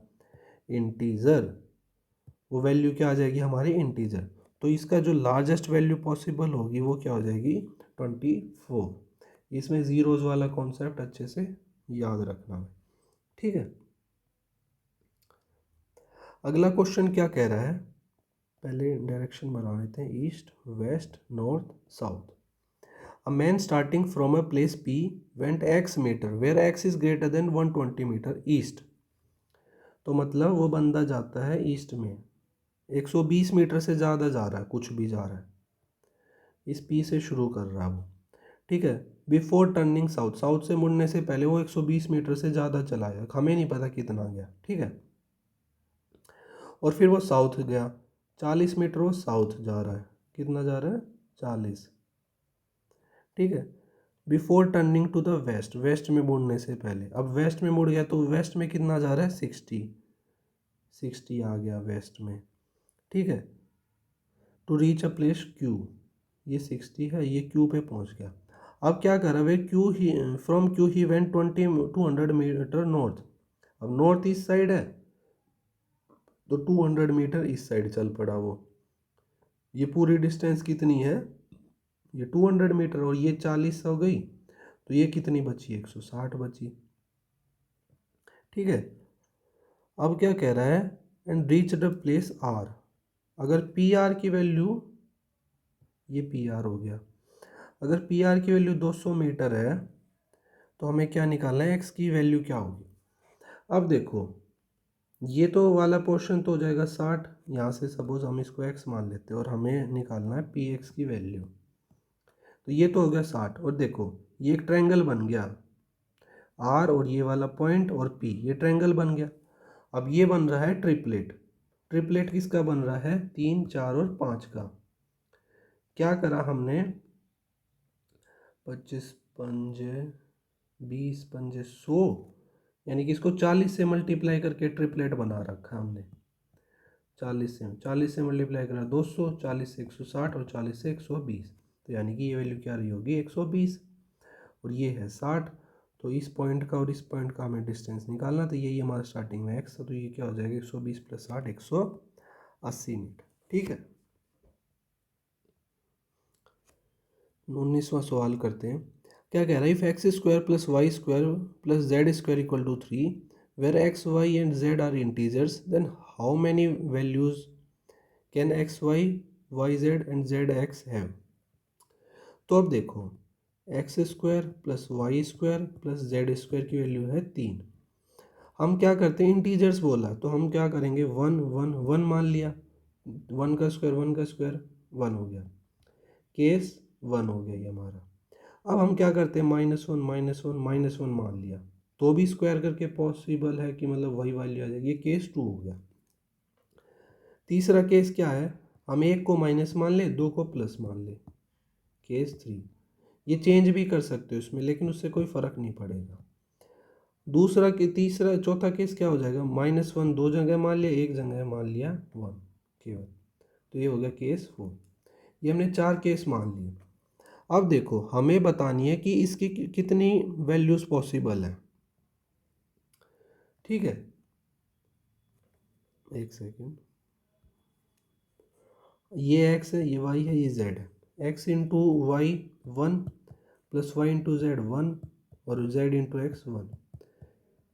इंटीजर। वो वैल्यू क्या आ जाएगी हमारी, इंटीजर। तो इसका जो लार्जेस्ट वैल्यू पॉसिबल होगी वो क्या हो जाएगी, 24। इसमें जीरोस वाला कॉन्सेप्ट अच्छे से याद रखना है, ठीक है। अगला क्वेश्चन क्या कह रहा है, पहले डायरेक्शन बना लेते हैं, east west north south. A man starting from a place P went x meter where x is greater than 120 meter east. तो मतलब वो बंदा जाता है ईस्ट में, 120 मीटर से ज़्यादा जा रहा है, कुछ भी जा रहा है, इस पी से शुरू कर रहा है वो, ठीक है। बिफोर टर्निंग साउथ, साउथ से मुड़ने से पहले वो 120 मीटर से ज़्यादा चला गया, हमें नहीं पता कितना गया, ठीक है। और फिर वो साउथ गया, 40 मीटर वो साउथ जा रहा है, कितना जा रहा है, 40, ठीक है। Before turning to the west, west में मुड़ने से पहले, अब वेस्ट में मुड़ गया तो वेस्ट में कितना जा रहा है, 60 आ गया वेस्ट में, ठीक है। To reach a place Q, ये 60 है, ये क्यू पे पहुंच गया। अब क्या कर रहा है, Q he from Q he went 200 meter north. अब नॉर्थ ईस्ट साइड है तो 200 मीटर इस साइड चल पड़ा वो। ये पूरी डिस्टेंस कितनी है, ये 200 मीटर, और ये 40 हो गई, तो ये कितनी बची, 160 बची, ठीक है। अब क्या कह रहा है, and reach the place R. अगर पी आर की वैल्यू, ये पी आर हो गया, अगर पी आर की वैल्यू 200 मीटर है तो हमें क्या निकालना है, एक्स की वैल्यू क्या होगी। अब देखो ये तो वाला पोर्शन तो हो जाएगा 60, यहाँ से सपोज हम इसको एक्स मान लेते हैं और हमें निकालना है पी एक्स की वैल्यू, तो ये तो हो गया 60। और देखो ये एक ट्रायंगल बन गया, आर और ये वाला पॉइंट और पी, ये ट्रायंगल बन गया। अब ये बन रहा है ट्रिपलेट, ट्रिपलेट किसका बन रहा है, 3 4 और 5 का। क्या करा हमने, 25 पंजे 20 पंजे 100, यानी कि इसको 40 से मल्टीप्लाई करके ट्रिपलेट बना रखा हमने। 40 से मल्टीप्लाई करा 200, 40 से 160 और 40 से 120, तो यानी कि ये वैल्यू क्या रही होगी, 120, और ये है 60। तो इस पॉइंट का और इस पॉइंट का हमें डिस्टेंस निकालना, तो यही हमारा स्टार्टिंग में एक्स, तो ये क्या हो जाएगा, 120 + 60 180 मीटर, ठीक है। 19वां सवाल करते हैं। क्या कह रहा है, if x square plus Y square plus Z square equal to 3 where x y and z are integers then how many values can x y y z and z x have. तो अब देखो x square plus Y square plus Z square की value है 3। हम क्या करते हैं, integers बोला तो हम क्या करेंगे, 1 1 1 मान लिया, 1 का स्क्वायर 1 का स्क्वायर 1 हो गया, केस 1 हो गया ये हमारा। अब हम क्या करते हैं, -1 -1 -1 मान लिया, तो भी स्क्वायर करके पॉसिबल है कि मतलब वही वैल्यू आ जाएगी, ये केस 2 हो गया। तीसरा केस क्या है, हम 1 को माइनस मान ले, 2 को प्लस मान ले, केस 3। ये चेंज भी कर सकते हो इसमें, लेकिन उससे कोई फ़र्क नहीं पड़ेगा। दूसरा के तीसरा चौथा केस क्या हो जाएगा, -1 2 जगह मान लिया, 1 जगह मान लिया 1 केवल, तो ये हो गया केस 4। ये हमने 4 केस मान लिए। अब देखो हमें बतानी है कि इसकी कितनी वैल्यूज पॉसिबल है, ठीक है। एक सेकेंड, ये एक्स है, ये वाई है, ये जेड है। X into y 1 plus y into z 1 और जेड इंटू एक्स 1,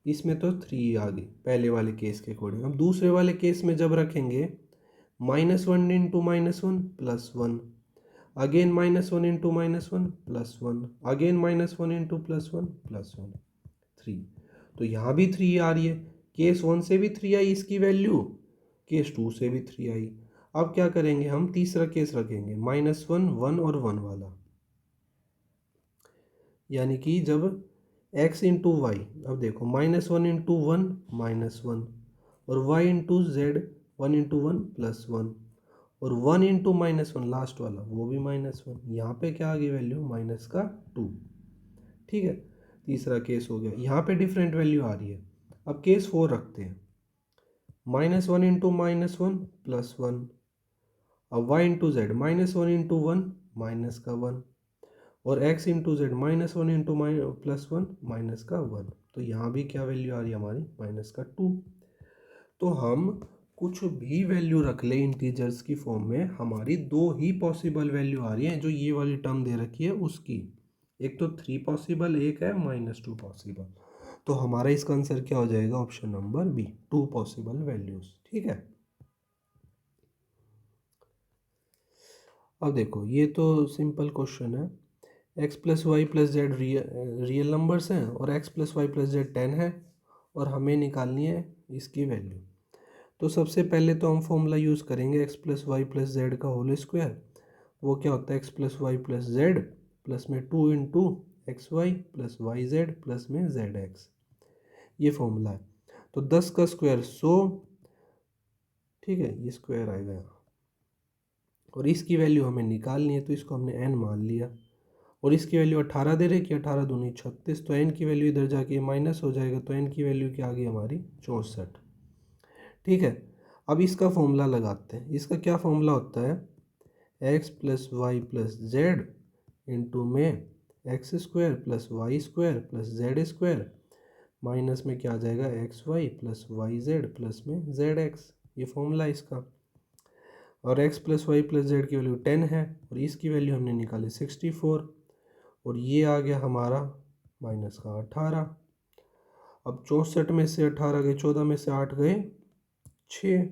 इसमें तो 3 आ गई पहले वाले केस के अकॉर्डिंग। अब दूसरे वाले केस में जब रखेंगे, -1 into -1 +1, again -1 into -1 +1, again -1 into +1 +1, 3। तो यहाँ भी 3 आ रही है, केस 1 से भी 3 आई इसकी वैल्यू, केस 2 से भी 3 आई। अब क्या करेंगे, हम तीसरा केस रखेंगे, -1 1 और 1 वाला, यानी कि जब x इंटू वाई, अब देखो -1 इंटू 1 -1, और y into z 1 into 1 plus 1 और 1 इंटू -1 लास्ट वाला वो भी -1। यहाँ पे क्या आ गई वैल्यू माइनस का 2। ठीक है, तीसरा केस हो गया। यहाँ पे डिफरेंट वैल्यू आ रही है। अब केस 4 रखते हैं, -1 इंटू -1 प्लस 1। अब y into z -1 into 1 minus का 1 और x into z -1 into plus 1 minus का 1। तो यहाँ भी क्या वैल्यू आ रही है हमारी माइनस का 2। तो हम कुछ भी वैल्यू रख ले इंटीजर्स की फॉर्म में, हमारी दो ही पॉसिबल वैल्यू आ रही है जो ये वाली टर्म दे रखी है उसकी। एक तो 3 पॉसिबल, एक है -2 पॉसिबल। तो हमारा इसका आंसर क्या हो जाएगा, option number B, 2 possible values. ठीक है, अब देखो ये तो सिंपल क्वेश्चन है। x plus Y plus z real numbers हैं और x plus Y plus z 10 है और हमें निकालनी है इसकी वैल्यू। तो सबसे पहले तो हम फॉर्मूला यूज़ करेंगे x plus Y plus z का होल स्क्वायर। वो क्या होता है, x plus Y plus z plus में 2 into x Y plus Y Z plus में जेड एक्स, ये फॉर्मूला है। तो 10 का स्क्वायर 100, ठीक है, ये स्क्वायर आएगा यहाँ और इसकी वैल्यू हमें निकालनी है तो इसको हमने n मान लिया और इसकी वैल्यू 18 दे रखी है, 18 दूनी 36। तो n की वैल्यू इधर जाके माइनस हो जाएगा तो n की वैल्यू क्या आ गई हमारी 64। ठीक है, अब इसका फॉर्मूला लगाते हैं। इसका क्या फॉर्मूला होता है, x plus Y plus Z into में X square plus Y square plus Z square minus में क्या आ जाएगा X Y plus Y Z plus में जेड एक्स, ये फॉर्मूला है इसका। और x plus Y plus Z की वैल्यू 10 है और इसकी वैल्यू हमने निकाली 64 और ये आ गया हमारा माइनस का 18। अब 64 में से 18 गए, 14 में से 8 गए 6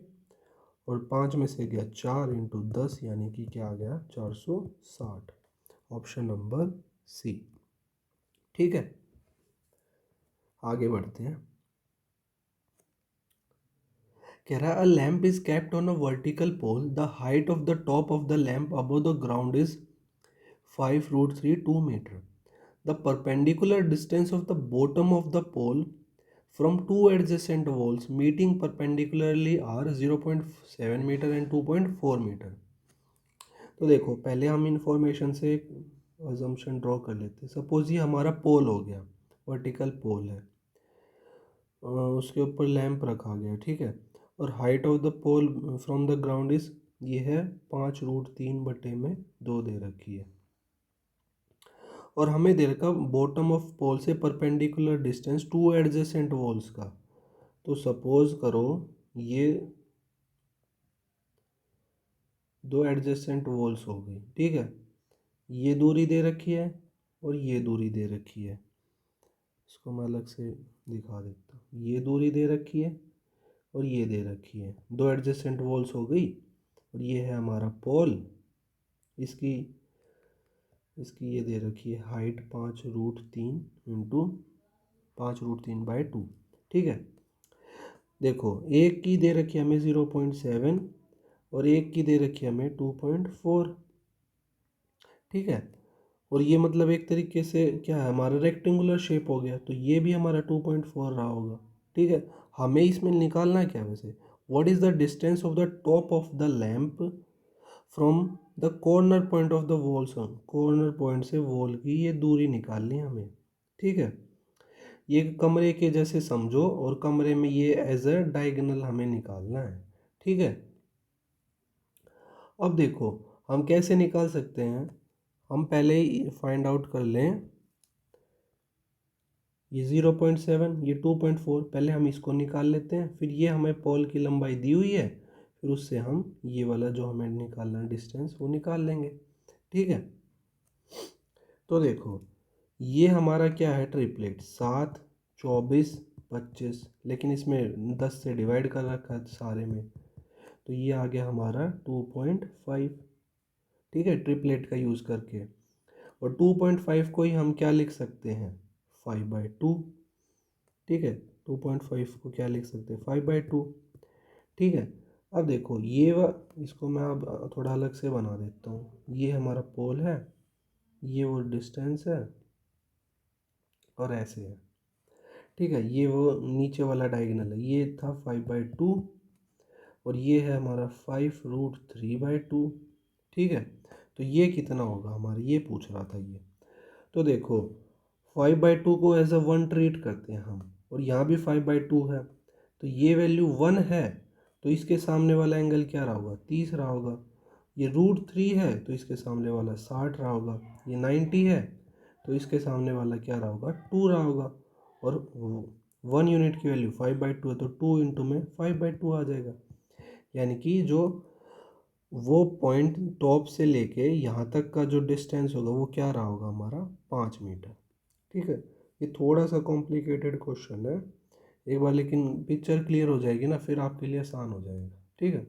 और 5 में से गया 4 इंटू 10 यानी कि क्या आ गया 460, ऑप्शन नंबर सी। ठीक है, आगे बढ़ते हैं। कह रहा है a lamp is kept on a vertical pole, the height of the top of the lamp above the ground is 5√32 meter. The perpendicular distance of the bottom of the pole from two adjacent walls meeting perpendicularly are 0.7 meter and 2.4 meter. तो देखो पहले हम information से एक assumption draw कर लेते हैं। Suppose ये हमारा पोल हो गया, वर्टिकल पोल है, उसके ऊपर लैंप रखा गया, ठीक है, और height of the pole from the ground is, ये है 5√3/2 दे रखी है और हमें दे रखा बॉटम ऑफ पोल से perpendicular distance two adjacent walls का। तो सपोज करो ये दो एडजेसेंट वॉल्स हो गई, ठीक है, ये दूरी दे रखी है और ये दूरी दे रखी है। इसको मैं अलग से दिखा देता हूँ, ये दूरी दे रखी है और ये दे रखी है, दो एडजेसेंट वॉल्स हो गई और ये है हमारा पोल। इसकी इसकी ये दे रखी है हाइट 5√3 इंटू 5√3/2। ठीक है, देखो एक की दे रखी है हमें 0.7 और एक की दे रखी है हमें 2.4। ठीक है, और ये मतलब एक तरीके से क्या है, हमारा रेक्टेंगुलर शेप हो गया, तो ये भी हमारा 2.4 रहा होगा। ठीक है, हमें इसमें निकालना क्या वैसे, what is the distance of the top of the lamp from the corner point of the wall on, corner point से वॉल की ये दूरी निकालनी है हमें। ठीक है, ये कमरे के जैसे समझो और कमरे में ये एज अ डायगोनल हमें निकालना है। ठीक है, अब देखो हम कैसे निकाल सकते हैं, हम पहले ही फाइंड आउट कर लें ये 0.7, ये 2.4, पहले हम इसको निकाल लेते हैं, फिर ये हमें पोल की लंबाई दी हुई है, फिर उससे हम ये वाला जो हमें निकालना है डिस्टेंस वो निकाल लेंगे। ठीक है, तो देखो ये हमारा क्या है ट्रिपलेट, 7, 24, 25, लेकिन इसमें 10 से डिवाइड कर रखा है सारे में, तो ये आ गया हमारा 2.5। ठीक है, ट्रिपलेट का यूज़ करके, और 2.5 को ही हम क्या लिख सकते हैं 5/2। ठीक है, 2.5 को क्या लिख सकते हैं 5/2। ठीक है, अब देखो इसको मैं अब थोड़ा अलग से बना देता हूँ। ये हमारा पोल है, ये वो डिस्टेंस है और ऐसे है। ठीक है, ये वो नीचे वाला डायगोनल है, ये था 5/2 और ये है हमारा 5√3/2। ठीक है, तो ये कितना होगा हमारा, ये पूछ रहा था ये। तो देखो 5/2 को एज अ 1 ट्रीट करते हैं हम, और यहाँ भी 5/2 है, तो ये वैल्यू 1 है, तो इसके सामने वाला एंगल क्या रहा होगा, 30 रहा होगा। ये √3 है तो इसके सामने वाला 60 रहा होगा। ये 90 है तो इसके सामने वाला क्या रहा होगा, 2 रहा होगा। और 1 यूनिट की वैल्यू 5/2 है, तो 2 इंटू में 5/2 आ जाएगा। यानी कि जो वो पॉइंट टॉप से लेके यहाँ तक का जो डिस्टेंस होगा वो क्या रहा होगा हमारा, 5 मीटर। ठीक है, ये थोड़ा सा कॉम्प्लिकेटेड क्वेश्चन है एक बार, लेकिन पिक्चर क्लियर हो जाएगी ना फिर आपके लिए आसान हो जाएगा। ठीक है,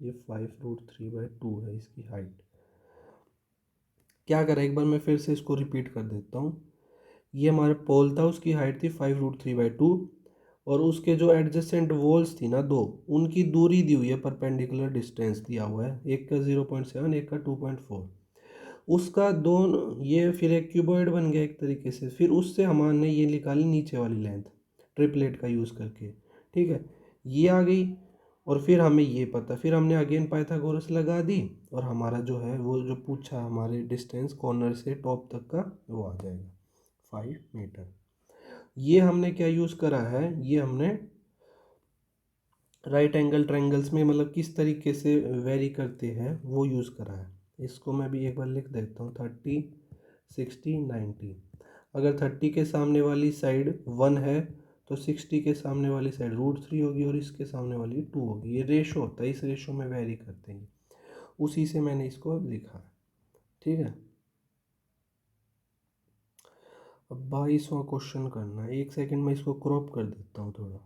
ये 5√3/2 है इसकी हाइट। क्या करें, एक बार मैं फिर से इसको रिपीट कर देता हूँ। ये हमारे पोल था, उसकी हाइट थी 5√3/2, और उसके जो एडजेसेंट वॉल्स थी ना दो, उनकी दूरी दी हुई है, परपेंडिकुलर डिस्टेंस दिया हुआ है, एक का 0.7 एक का 2.4। उसका दोनों ये फिर एक क्यूबॉइड बन गया एक तरीके से। फिर उससे हमने ये निकाली नीचे वाली लेंथ ट्रिपलेट का यूज़ करके। ठीक है, ये आ गई, और फिर हमें ये पता, फिर हमने अगेन पाइथागोरस लगा दी, और हमारा जो है वो जो पूछा हमारे डिस्टेंस कॉर्नर से टॉप तक का, वो आ जाएगा 5 मीटर। ये हमने क्या यूज़ करा है, ये हमने राइट एंगल ट्रायंगल्स में मतलब किस तरीके से वेरी करते हैं वो यूज़ करा है। इसको मैं भी एक बार लिख देता हूँ, 30, 60, 90। अगर 30 के सामने वाली साइड 1 है तो 60 के सामने वाली साइड √3 होगी, और इसके सामने वाली 2 होगी। ये रेशो होता है, इस रेशो में वेरी करते हैं, उसी से मैंने इसको लिखा है। ठीक है, अब 22वां क्वेश्चन करना है। एक सेकंड में इसको क्रॉप कर देता हूँ थोड़ा।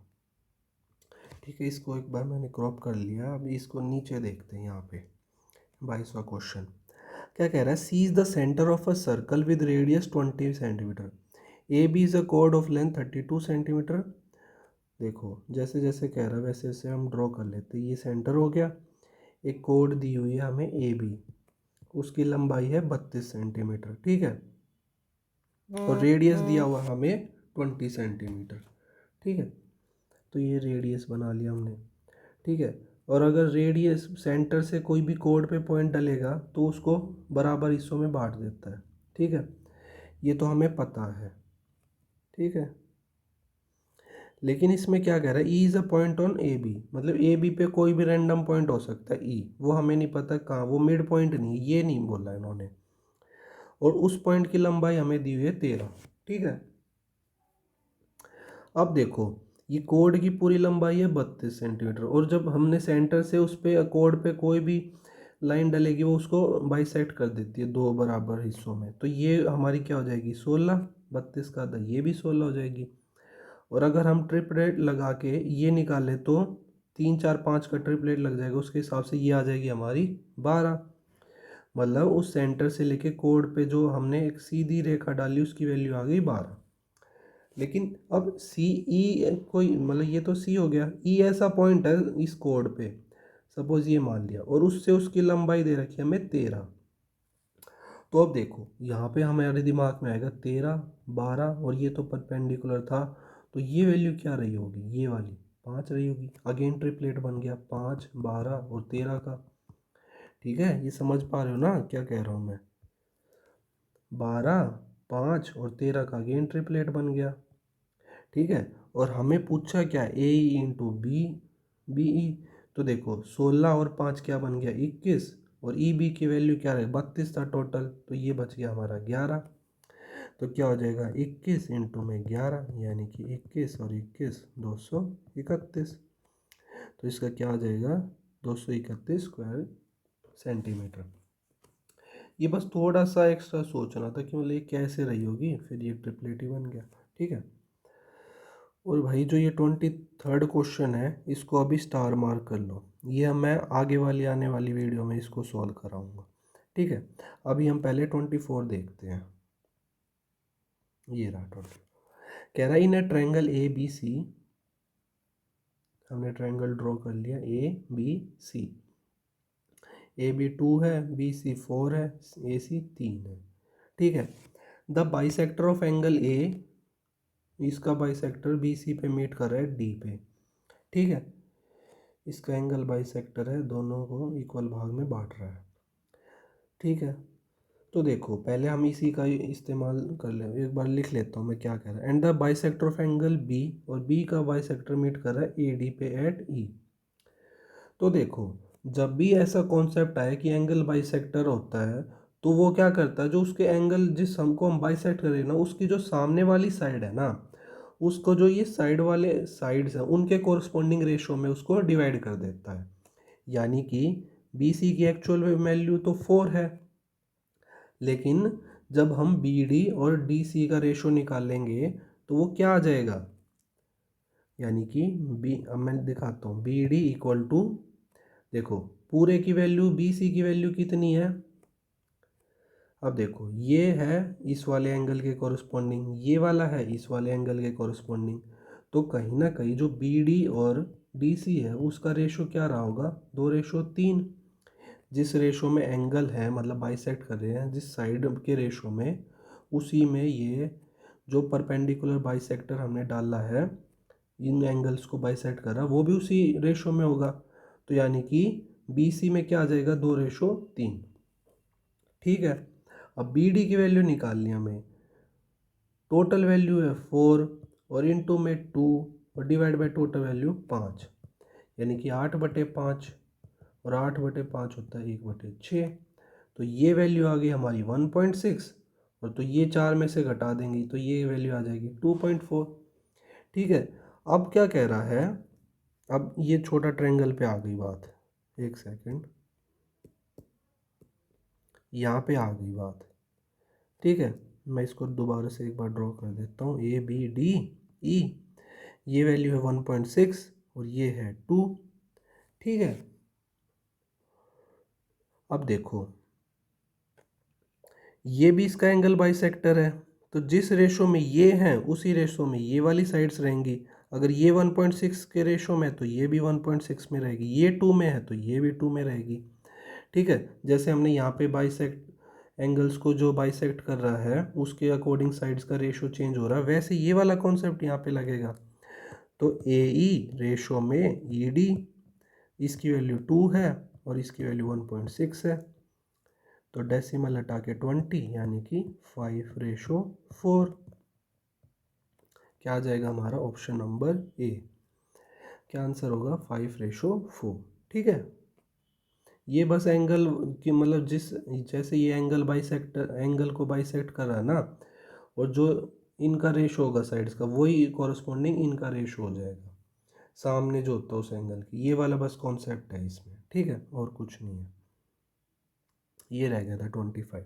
ठीक है, इसको एक बार मैंने क्रॉप कर लिया, अभी इसको नीचे देखते हैं यहाँ पे। 22वां क्वेश्चन क्या कह रहा है, C is the centre of a circle with radius 20 centimetre, A B is a chord of length 32 centimetre. देखो जैसे जैसे कह रहा है वैसे वैसे हम ड्रॉ कर लेते हैं। ये सेंटर हो गया, एक कोड दी हुई है हमें ए बी, उसकी लंबाई है 32 सेंटीमीटर। ठीक है, और रेडियस दिया हुआ हमें 20 सेंटीमीटर। ठीक है, तो ये रेडियस बना लिया हमने। ठीक है, और अगर रेडियस सेंटर से कोई भी कोड पे पॉइंट डलेगा तो उसको बराबर हिस्सों में बांट देता है। ठीक है, ये तो हमें पता है। ठीक है, लेकिन इसमें क्या कह रहा है, E is a point on A B, मतलब ए बी पे कोई भी रैंडम पॉइंट हो सकता है ई, वो हमें नहीं पता कहाँ, वो मिड पॉइंट नहीं, ये नहीं बोला इन्होंने। और उस पॉइंट की लंबाई हमें दी हुई है 13। ठीक है, अब देखो ये कोड की पूरी लंबाई है 32 सेंटीमीटर, और जब हमने सेंटर से उस पे कोड पे कोई भी लाइन डलेगी वो उसको बाइसेक्ट कर देती है दो बराबर हिस्सों में, तो ये हमारी क्या हो जाएगी 16, 32 का आधा, ये भी 16 हो जाएगी। और अगर हम ट्रिपलेट लगा के ये निकालें तो 3, 4, 5 का ट्रिपलेट लग जाएगा, उसके हिसाब से ये आ जाएगी हमारी 12। मतलब उस सेंटर से लेके कोड पे जो हमने एक सीधी रेखा डाली उसकी वैल्यू आ गई 12। लेकिन अब सी ई कोई मतलब ये तो सी हो गया, ई ऐसा पॉइंट है इस कोड पे, सपोज ये मान लिया, और उससे उसकी लंबाई दे रखी है हमें 13। तो अब देखो यहाँ पे हमारे दिमाग में आएगा 13, 12, और ये तो परपेंडिकुलर था, तो ये वैल्यू क्या रही होगी, ये वाली 5 रही होगी। अगेन ट्रिपलेट बन गया 5, 12 और 13 का। ठीक है, ये समझ पा रहे हो ना क्या कह रहा हूँ मैं, 12, 5 और 13 का अगेन ट्रिपलेट बन गया। ठीक है, और हमें पूछा क्या, A E into B, B E, तो देखो 16 और 5 क्या बन गया 21, और ई बी की वैल्यू क्या रहे 32 था टोटल, तो ये बच गया हमारा 11। तो क्या हो जाएगा 21 इंटू में 11, यानी कि 21 और 21 231। तो इसका क्या आ जाएगा 231 स्क्वायर सेंटीमीटर। ये बस थोड़ा सा एक्स्ट्रा सोचना था कि मतलब ये कैसे रही होगी, फिर ये ट्रिपलेट ही बन गया। ठीक है, और भाई जो ये 23rd क्वेश्चन है इसको अभी स्टार मार्क कर लो, ये मैं आगे वाली आने वाली वीडियो में इसको सॉल्व कराऊंगा। ठीक है, अभी हम पहले 24 देखते हैं। ये रहा 20, कह रहा है in a triangle A B सी, हमने ट्रायंगल ड्रॉ कर लिया ए बी सी, ए बी 2 है, बी सी 4 है, ए सी 3 है। ठीक है, द बाइसेक्टर ऑफ एंगल ए इसका बाइसेक्टर बी सी पे मीट कर रहा है डी पे, ठीक है। इसका एंगल बाइसेक्टर है, दोनों को इक्वल भाग में बांट रहा है, ठीक है। तो देखो पहले हम इसी का इस्तेमाल कर ले, एक बार लिख लेता हूँ मैं क्या कह रहा है। And the bisector of angle B, और बी का बाइसेक्टर मीट कर रहा है ए डी पे एट ई। तो देखो जब भी ऐसा कॉन्सेप्ट आए कि एंगल बाइसेक्टर होता है, तो वो क्या करता है, जो उसके एंगल जिस हमको हम बाइसेक्ट करें ना, उसकी जो सामने वाली साइड है ना, उसको जो ये साइड वाले साइड्स हैं उनके कोरस्पॉन्डिंग रेशो में उसको डिवाइड कर देता है। यानी कि बी सी की एक्चुअल वैल्यू तो 4 है, लेकिन जब हम बी डी और डी सी का रेशो निकालेंगे तो वो क्या आ जाएगा, यानी कि बी, अब मैं दिखाता हूँ, बी डी इक्वल टू, देखो पूरे की वैल्यू बी सी की वैल्यू कितनी है, अब देखो ये है इस वाले एंगल के कॉरस्पॉन्डिंग, ये वाला है इस वाले एंगल के कॉरस्पॉन्डिंग, तो कहीं ना कहीं जो बी डी और डी सी है उसका रेशो क्या रहा होगा, 2:3। जिस रेशो में एंगल है, मतलब बाइसेक्ट कर रहे हैं जिस साइड के रेशो में, उसी में ये जो परपेंडिकुलर बाइसेक्टर हमने डाला है, इन एंगल्स को बाइसेक्ट कर रहा, वो भी उसी रेशो में होगा। तो यानी कि बी सी में क्या आ जाएगा, 2:3, ठीक है। अब बी डी की वैल्यू निकालनी हमें, टोटल वैल्यू है 4 और इंटू में 2 और डिवाइड बाई टोटल वैल्यू 5, यानी कि 8/5, और 8/5 होता है 1/6। तो ये वैल्यू आ गई हमारी 1.6, और तो ये 4 में से घटा देंगे तो ये वैल्यू आ जाएगी 2.4, ठीक है। अब क्या कह रहा है, अब ये छोटा ट्रायंगल पे आ गई बात, एक सेकंड, यहाँ पे आ गई बात, ठीक है। मैं इसको दोबारा से एक बार ड्रॉ कर देता हूँ, ए बी डी ई, ये वैल्यू है 1.6 और ये है 2, ठीक है। अब देखो ये भी इसका एंगल बाइसेक्टर है, तो जिस रेशो में ये हैं उसी रेशो में ये वाली साइड्स रहेंगी। अगर ये 1.6 के रेशो में है तो ये भी 1.6 में रहेगी, ये 2 में है तो ये भी 2 में रहेगी, ठीक है। जैसे हमने यहाँ पे बाइसेक्ट एंगल्स को जो बाइसेक्ट कर रहा है उसके अकॉर्डिंग साइड्स का रेशो चेंज हो रहा है, वैसे ये वाला कॉन्सेप्ट यहाँ पे लगेगा। तो ए ई रेशो में ई डी, इसकी वैल्यू 2 है और इसकी वैल्यू 1.6 है, तो डेसिमल हटा के 20, यानी कि 5:4। क्या आ जाएगा हमारा ऑप्शन नंबर ए, क्या आंसर होगा 5:4, ठीक है। ये बस एंगल की मतलब जिस, जैसे ये एंगल बाइसेक्टर एंगल को बाइसेक्ट कर रहा है ना, और जो इनका रेशो होगा साइड्स का, वही कॉरस्पॉन्डिंग इनका रेशो हो जाएगा सामने जो होता है उस एंगल की। ये वाला बस कॉन्सेप्ट है इसमें, ठीक है, और कुछ नहीं है। ये रह गया था 25।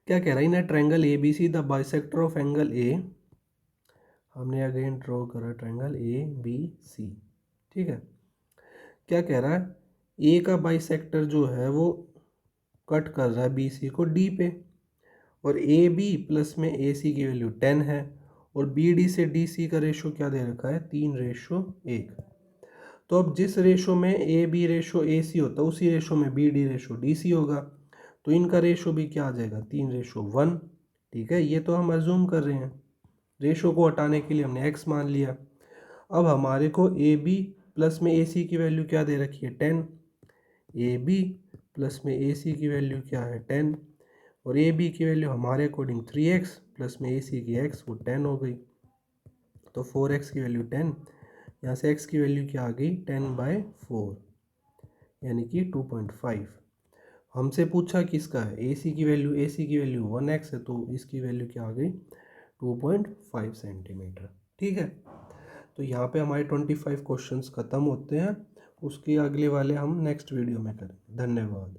क्या कह रहा है, in a triangle A B C the bisector of angle A, हमने अगेन ड्रॉ करा ट्रायंगल ए बी सी, ठीक है। क्या कह रहा है, ए का बाइसेक्टर जो है वो कट कर रहा है बी सी को डी पे, और ए बी प्लस में ए सी की वैल्यू 10 है, और बी डी से डी सी का रेशो क्या दे रखा है, 3:1। तो अब जिस रेशो में ए बी रेशो ए सी होता है उसी रेशो में B D ratio D C होगा, तो इनका रेशो भी क्या आ जाएगा, 3:1, ठीक है। ये तो हम अज्यूम कर रहे हैं, रेशो को हटाने के लिए हमने x मान लिया। अब हमारे को ए बी प्लस में ए सी की वैल्यू क्या दे रखी है, 10, ए बी प्लस में ए सी की वैल्यू क्या है, 10, और ए बी की वैल्यू हमारे अकॉर्डिंग 3x प्लस में ए सी की x, वो 10 हो गई, तो 4x की वैल्यू 10, यहाँ से x की वैल्यू क्या आ गई, 10/4, यानी कि 2.5। हमसे पूछा किसका है, ए सी की वैल्यू, ए सी की वैल्यू 1x है, तो इसकी वैल्यू क्या आ गई, 2.5 सेंटीमीटर, ठीक है। तो यहाँ पे हमारे 25 क्वेश्चंस ख़त्म होते हैं, उसके अगले वाले हम नेक्स्ट वीडियो में करेंगे। धन्यवाद।